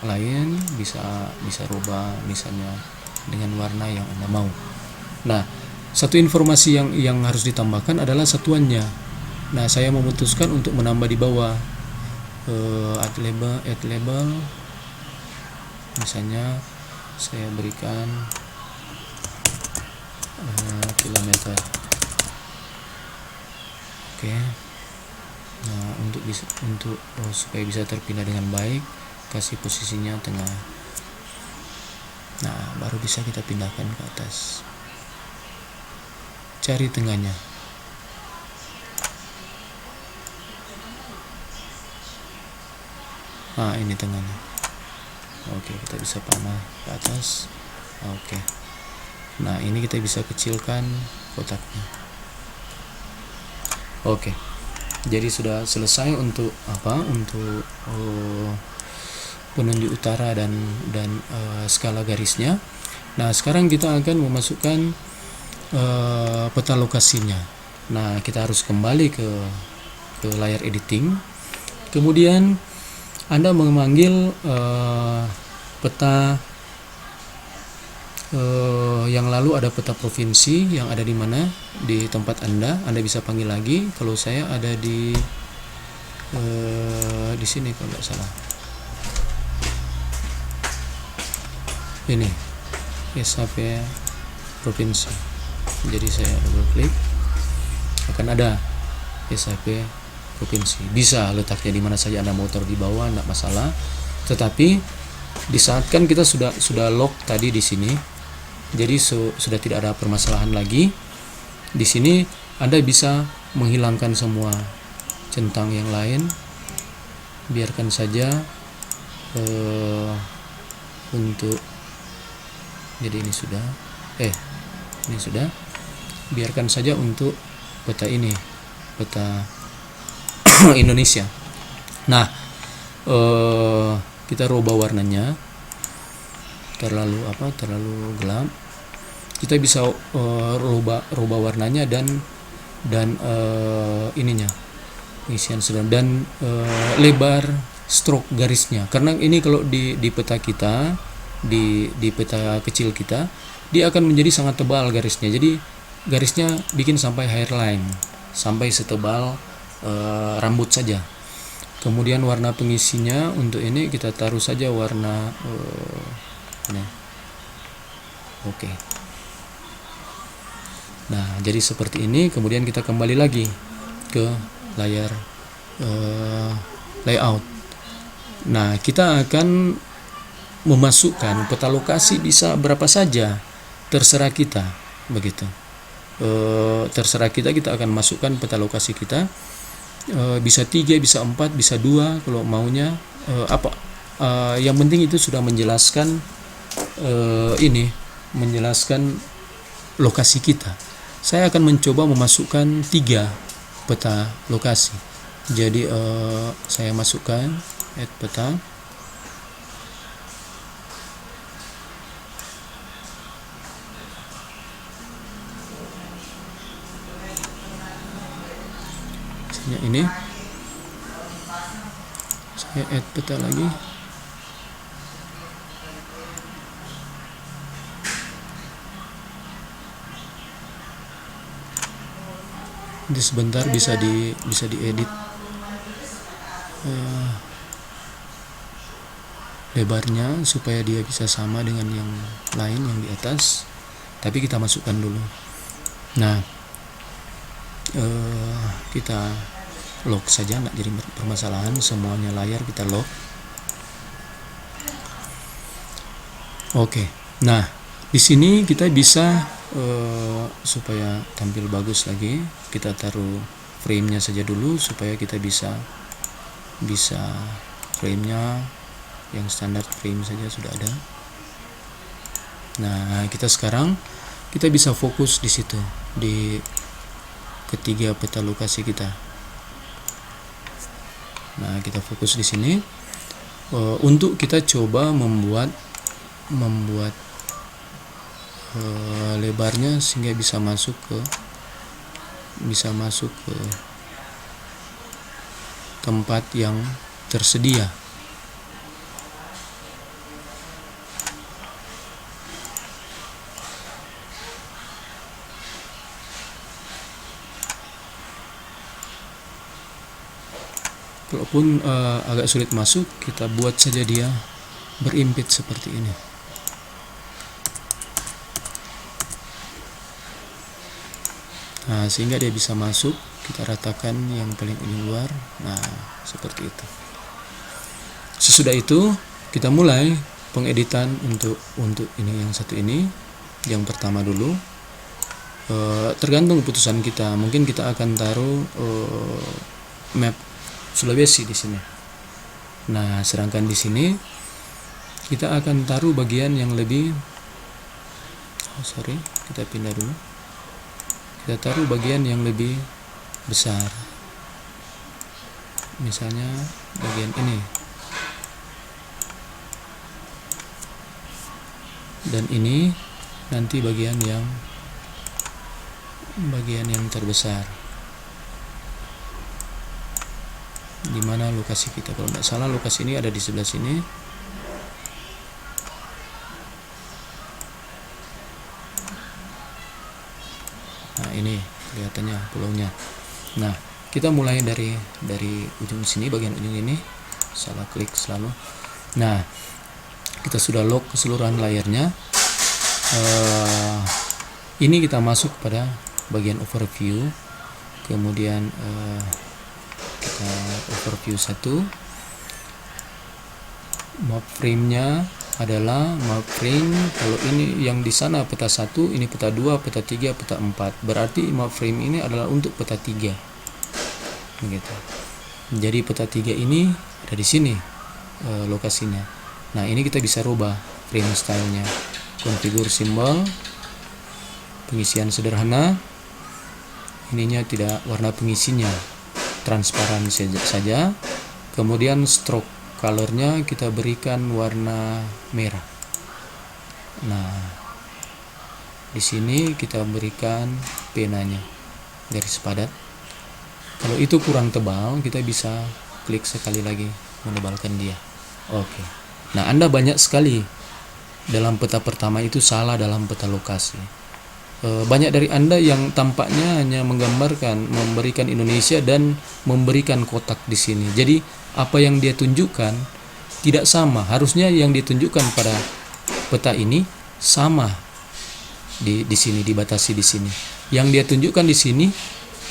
Speaker 1: lain, bisa rubah misalnya dengan warna yang Anda mau. Nah, satu informasi yang harus ditambahkan adalah satuannya. Nah, saya memutuskan untuk menambah di bawah add label, misalnya saya berikan kilometer. Oke. Nah, supaya bisa terpindah dengan baik, kasih posisinya tengah. Nah, baru bisa kita pindahkan ke atas. Cari tengahnya. Nah, ini tengahnya. Oke, kita bisa panah ke atas. Oke. Nah, ini kita bisa kecilkan kotaknya. Oke. Jadi sudah selesai untuk penunjuk utara dan skala garisnya. Nah, sekarang kita akan memasukkan peta lokasinya. Nah, kita harus kembali ke layar editing. Kemudian Anda memanggil peta yang lalu ada peta provinsi yang ada di mana di tempat Anda bisa panggil lagi. Kalau saya ada di sini kalau nggak salah, ini SHP provinsi. Jadi saya double klik, akan ada SHP provinsi. Bisa letaknya di mana saja Anda mau taruh di bawah, enggak masalah. Tetapi di saat kan kita sudah lock tadi di sini, jadi sudah tidak ada permasalahan lagi. Di sini Anda bisa menghilangkan semua centang yang lain, biarkan saja untuk, jadi ini sudah biarkan saja untuk peta ini, peta Indonesia. Nah, kita rubah warnanya, terlalu gelap. Kita bisa rubah warnanya dan ininya, isian sedang, dan lebar stroke garisnya. Karena ini kalau di peta kita, di peta kecil kita, dia akan menjadi sangat tebal garisnya. Jadi garisnya bikin sampai hairline, sampai setebal rambut saja. Kemudian warna pengisinya untuk ini kita taruh saja warna ini. Oke. Nah, jadi seperti ini. Kemudian kita kembali lagi ke layar layout. Nah, kita akan memasukkan peta lokasi, bisa berapa saja, terserah kita begitu. terserah kita akan masukkan peta lokasi kita, bisa 3, bisa 4, bisa 2 kalau maunya. Yang penting itu sudah menjelaskan menjelaskan lokasi kita. Saya akan mencoba memasukkan 3 peta lokasi. Jadi saya masukkan add peta. Ini saya add peta lagi. Nanti sebentar bisa diedit lebarnya supaya dia bisa sama dengan yang lain yang di atas, tapi kita masukkan dulu. Nah, kita lock saja, nggak jadi permasalahan, semuanya layar kita lock. Oke. Nah, di sini kita bisa supaya tampil bagus lagi, kita taruh frame-nya saja dulu supaya kita bisa frame-nya yang standar frame saja sudah ada. Nah, sekarang kita bisa fokus di situ, di ketiga peta lokasi kita. Nah, kita fokus di sini untuk kita coba membuat lebarnya sehingga bisa masuk ke tempat yang tersedia. Walaupun agak sulit masuk, kita buat saja dia berimpit seperti ini. Nah, sehingga dia bisa masuk, kita ratakan yang paling ujung luar. Nah, seperti itu. Sesudah itu, kita mulai pengeditan untuk ini, yang satu ini, yang pertama dulu. Tergantung keputusan kita. Mungkin kita akan taruh map Sulawesi di sini. Nah, sedangkan di sini kita akan taruh bagian yang lebih kita pindah dulu. Kita taruh bagian yang lebih besar. Misalnya bagian ini. Dan ini nanti bagian yang terbesar. Di mana lokasi kita? Kalau tidak salah lokasi ini ada di sebelah sini. Nah, ini kelihatannya pulaunya. Nah, kita mulai dari ujung sini, bagian ujung ini. Salah klik selalu. Nah, kita sudah lock keseluruhan layarnya. Ini kita masuk pada bagian overview. Kemudian kita overview 1. Map frame-nya adalah map frame. Kalau ini yang di sana peta 1, ini peta 2, peta 3, peta 4. Berarti map frame ini adalah untuk peta 3. Begitu. Jadi peta 3 ini ada di sini lokasinya. Nah, ini kita bisa rubah frame stylenya. Konfigur simbol, pengisian sederhana. Ininya tidak, warna pengisinya transparan saja. Kemudian stroke colornya kita berikan warna merah. Nah, di sini kita berikan penanya garis padat. Kalau itu kurang tebal, kita bisa klik sekali lagi menebalkan dia. Oke. Nah, Anda banyak sekali dalam peta pertama itu salah dalam peta lokasi. Banyak dari Anda yang tampaknya hanya memberikan Indonesia dan memberikan kotak di sini. Jadi apa yang dia tunjukkan tidak sama. Harusnya yang ditunjukkan pada peta ini sama di sini, dibatasi di sini. Yang dia tunjukkan di sini,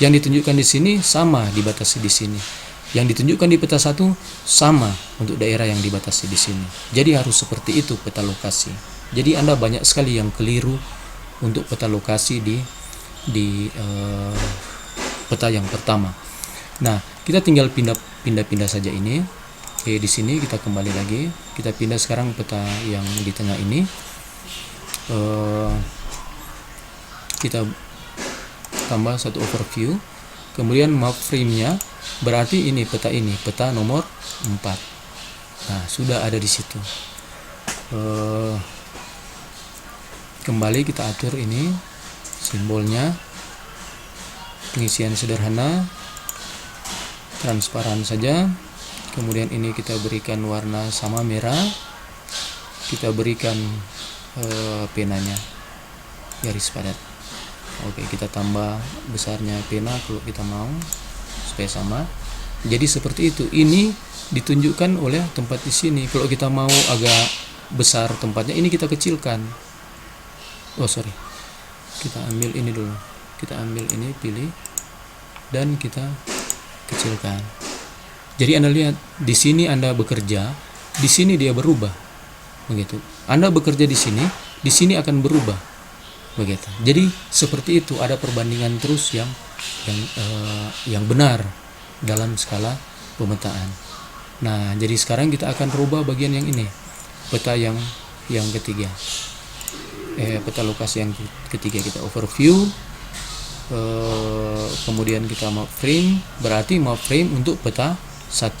Speaker 1: yang ditunjukkan di sini sama dibatasi di sini. Yang ditunjukkan di peta 1 sama untuk daerah yang dibatasi di sini. Jadi harus seperti itu peta lokasi. Jadi Anda banyak sekali yang keliru untuk peta lokasi di peta yang pertama. Nah, kita tinggal pindah saja ini. Oke, di sini kita kembali lagi. Kita pindah sekarang peta yang di tengah ini. Kita tambah satu overview. Kemudian map frame-nya berarti ini peta nomor 4. Nah, sudah ada di situ. Kembali kita atur ini simbolnya, pengisian sederhana, transparan saja. Kemudian ini kita berikan warna sama merah, kita berikan penanya garis padat. Oke, kita tambah besarnya pena kalau kita mau supaya sama. Jadi seperti itu. Ini ditunjukkan oleh tempat di sini. Kalau kita mau agak besar tempatnya, ini kita kecilkan. Kita ambil ini dulu. Kita ambil ini, pilih, dan kita kecilkan. Jadi Anda lihat di sini Anda bekerja, di sini dia berubah, begitu. Anda bekerja di sini akan berubah, begitu. Jadi seperti itu, ada perbandingan terus yang benar dalam skala pemetaan. Nah, jadi sekarang kita akan rubah bagian yang ini, peta yang ketiga, peta lokasi yang ketiga. Kita overview. Kemudian kita map frame, berarti map frame untuk peta 1.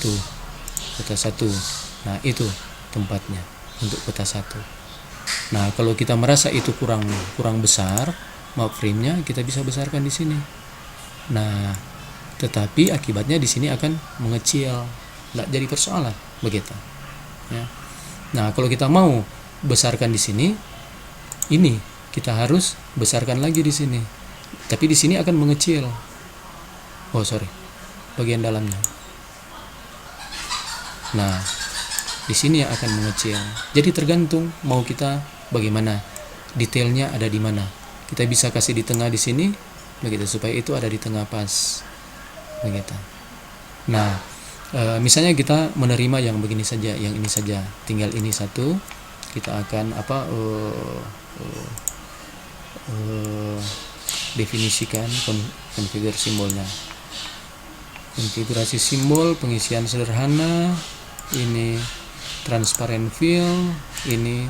Speaker 1: Nah, itu tempatnya untuk peta 1. Nah, kalau kita merasa itu kurang besar map frame-nya, kita bisa besarkan di sini. Nah, tetapi akibatnya di sini akan mengecil, tidak jadi persoalan, begitu ya. Nah, kalau kita mau besarkan di sini, ini kita harus besarkan lagi di sini. Tapi di sini akan mengecil. Bagian dalamnya. Nah, di sini yang akan mengecil. Jadi tergantung mau kita bagaimana. Detailnya ada di mana. Kita bisa kasih di tengah di sini, begitu, supaya itu ada di tengah pas, begitu. Nah, misalnya kita menerima yang begini saja, yang ini saja, tinggal ini satu. Kita akan definisikan konfigurasi simbolnya. Konfigurasi simbol, pengisian sederhana, ini transparent fill, ini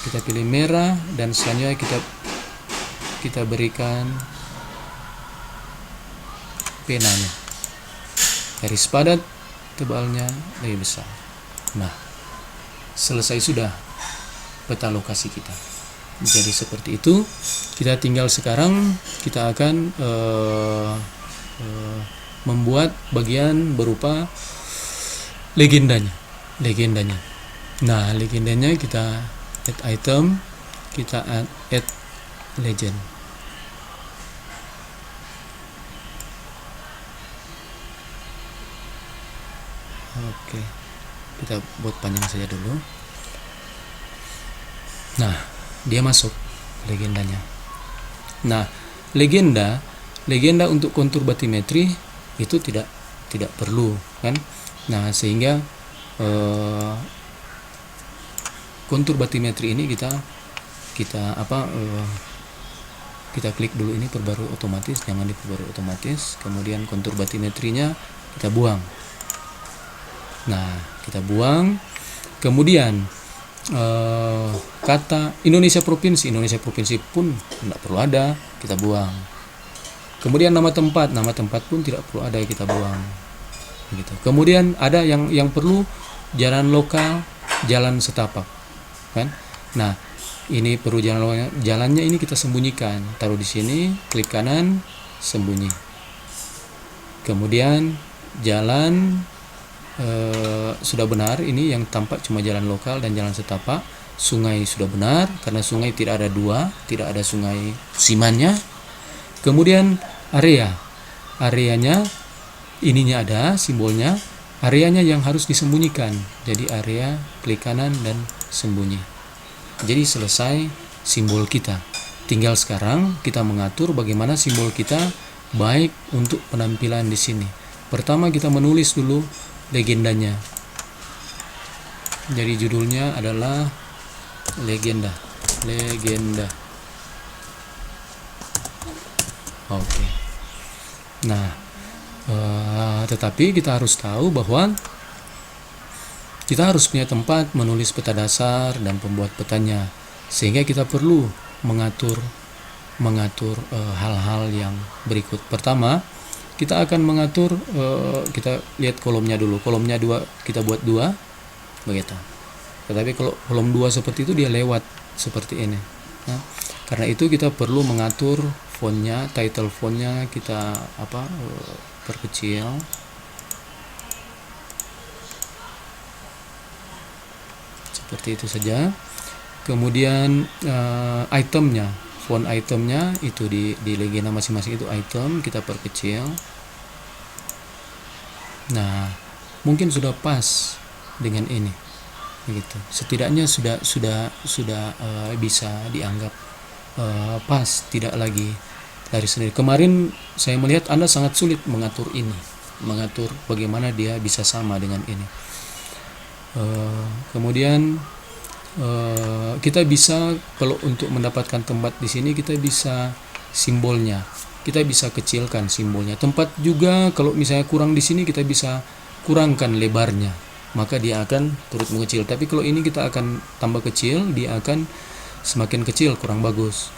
Speaker 1: kita pilih merah, dan selanjutnya kita berikan penanya, garis padat, tebalnya lebih besar. Nah, selesai sudah peta lokasi kita. Jadi seperti itu. Kita tinggal sekarang kita akan membuat bagian berupa legendanya. Nah, legendanya kita add item, kita add legend. Oke, kita buat panjang saja dulu. Nah, dia masuk legendanya. Nah, legenda untuk kontur batimetri itu tidak perlu, kan? Nah, sehingga kontur batimetri ini kita klik dulu ini perbarui otomatis, jangan diperbarui otomatis. Kemudian kontur batimetrinya kita buang. Nah, kita buang. Kemudian kata Indonesia provinsi pun tidak perlu ada, kita buang. Kemudian nama tempat pun tidak perlu ada, kita buang, gitu. Kemudian ada yang perlu, jalan lokal, jalan setapak, kan? Nah, ini perlu jalan lokal, jalannya ini kita sembunyikan, taruh di sini, klik kanan, sembunyi. Kemudian jalan sudah benar, ini yang tampak cuma jalan lokal dan jalan setapak. Sungai sudah benar, karena sungai tidak ada dua, tidak ada sungai Simannya. Kemudian areanya ininya ada simbolnya, areanya yang harus disembunyikan. Jadi area, klik kanan dan sembunyi. Jadi selesai simbol kita. Tinggal sekarang kita mengatur bagaimana simbol kita baik untuk penampilan di sini. Pertama kita menulis dulu legendanya. Jadi judulnya adalah legenda. Oke. Nah, tetapi kita harus tahu bahwa kita harus punya tempat menulis peta dasar dan pembuat petanya, sehingga kita perlu mengatur hal-hal yang berikut. Pertama, kita akan mengatur, kita lihat kolomnya dulu. Kolomnya 2, kita buat 2 begitu. Tetapi kalau kolom 2 seperti itu dia lewat seperti ini. Nah, karena itu kita perlu mengatur fontnya, title fontnya kita perkecil. Seperti itu saja. Kemudian itemnya, font itemnya itu di legenda masing-masing itu item kita perkecil. Nah, mungkin sudah pas dengan ini, begitu. Setidaknya sudah bisa dianggap pas, tidak lagi dari sendiri. Kemarin saya melihat Anda sangat sulit mengatur ini, mengatur bagaimana dia bisa sama dengan ini. Kemudian kita bisa, kalau untuk mendapatkan tempat di sini, kita bisa simbolnya, kita bisa kecilkan simbolnya. Tempat juga kalau misalnya kurang di sini, kita bisa kurangkan lebarnya, maka dia akan turut mengecil. Tapi kalau ini kita akan tambah kecil, dia akan semakin kecil, kurang bagus.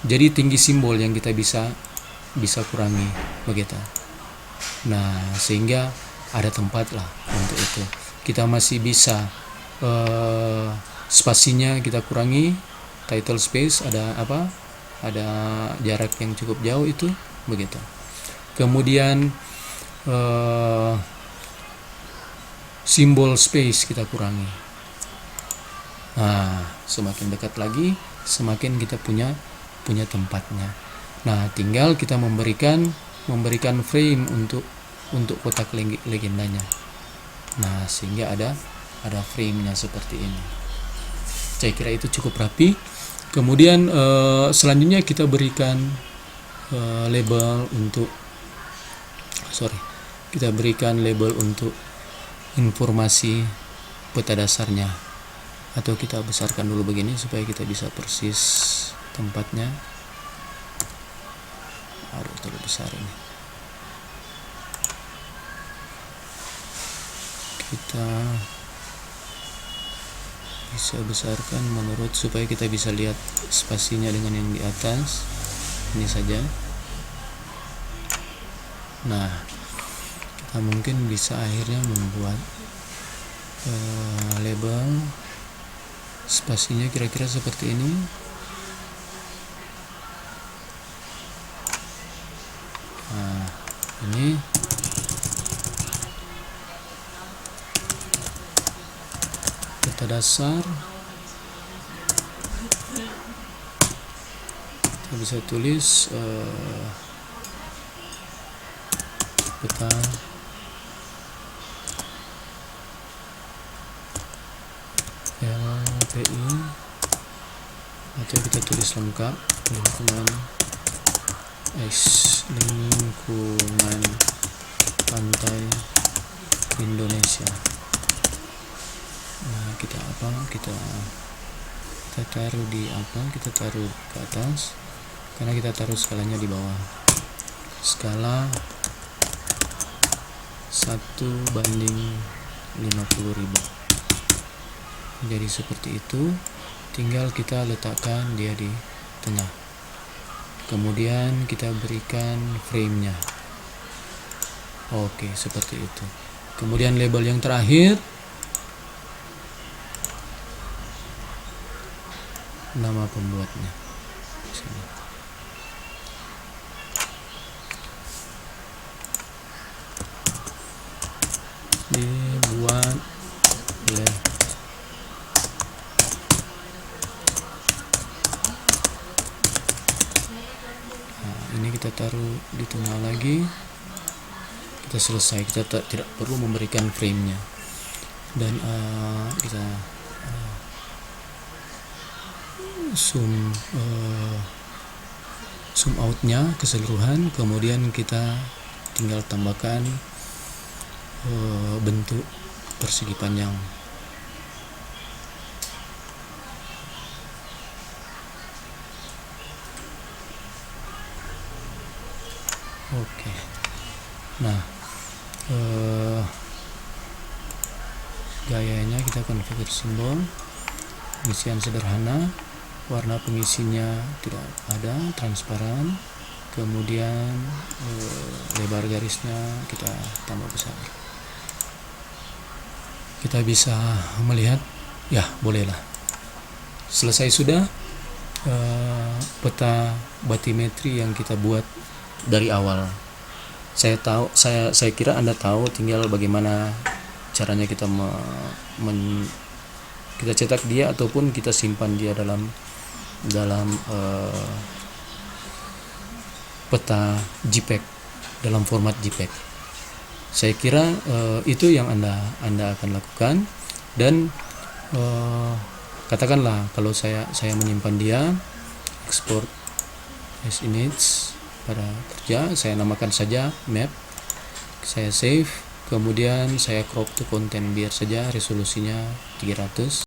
Speaker 1: Jadi tinggi simbol yang kita bisa kurangi begitu. Nah, sehingga ada tempat lah untuk itu. Kita masih bisa spasinya kita kurangi, title space ada jarak yang cukup jauh itu begitu. Kemudian simbol space kita kurangi. Nah, semakin dekat lagi semakin kita punya tempatnya. Nah, tinggal kita memberikan frame untuk kotak legendanya. Nah, sehingga ada frame-nya seperti ini. Saya kira itu cukup rapi. Kemudian selanjutnya kita berikan label untuk informasi peta dasarnya, atau kita besarkan dulu begini supaya kita bisa persis tempatnya. Terlalu besar ini. Kita bisa besarkan menurut, supaya kita bisa lihat spasinya dengan yang di atas. Ini saja. Nah, kita mungkin bisa akhirnya membuat label spasinya kira-kira seperti ini. Nah, ini peta dasar. Kita bisa tulis peta LPI, atau kita tulis lengkap lingkungan pantai Indonesia. Nah, kita taruh kita taruh ke atas, karena kita taruh skalanya di bawah. Skala 1:50.000. Jadi seperti itu. Tinggal kita letakkan dia di tengah. Kemudian kita berikan frame-nya. Oke, seperti itu. Kemudian label yang terakhir, nama pembuatnya. Sini. Dibuat oleh ini kita taruh di tengah lagi. Kita selesai, kita tidak perlu memberikan frame-nya. Dan kita zoom out-nya keseluruhan. Kemudian kita tinggal tambahkan bentuk persegi panjang. Oke. Nah, gayanya kita konfigur simbol, pengisian sederhana, warna pengisinya tidak ada, transparan, kemudian lebar garisnya kita tambah besar. Kita bisa melihat, ya bolehlah. Selesai sudah peta batimetri yang kita buat dari awal. Saya kira Anda tahu, tinggal bagaimana caranya kita kita cetak dia ataupun kita simpan dia dalam peta JPEG, dalam format JPEG. Saya kira itu yang Anda akan lakukan. Dan katakanlah kalau saya menyimpan dia, export as image pada kerja, saya namakan saja map, saya save, kemudian saya crop to content biar saja resolusinya 300.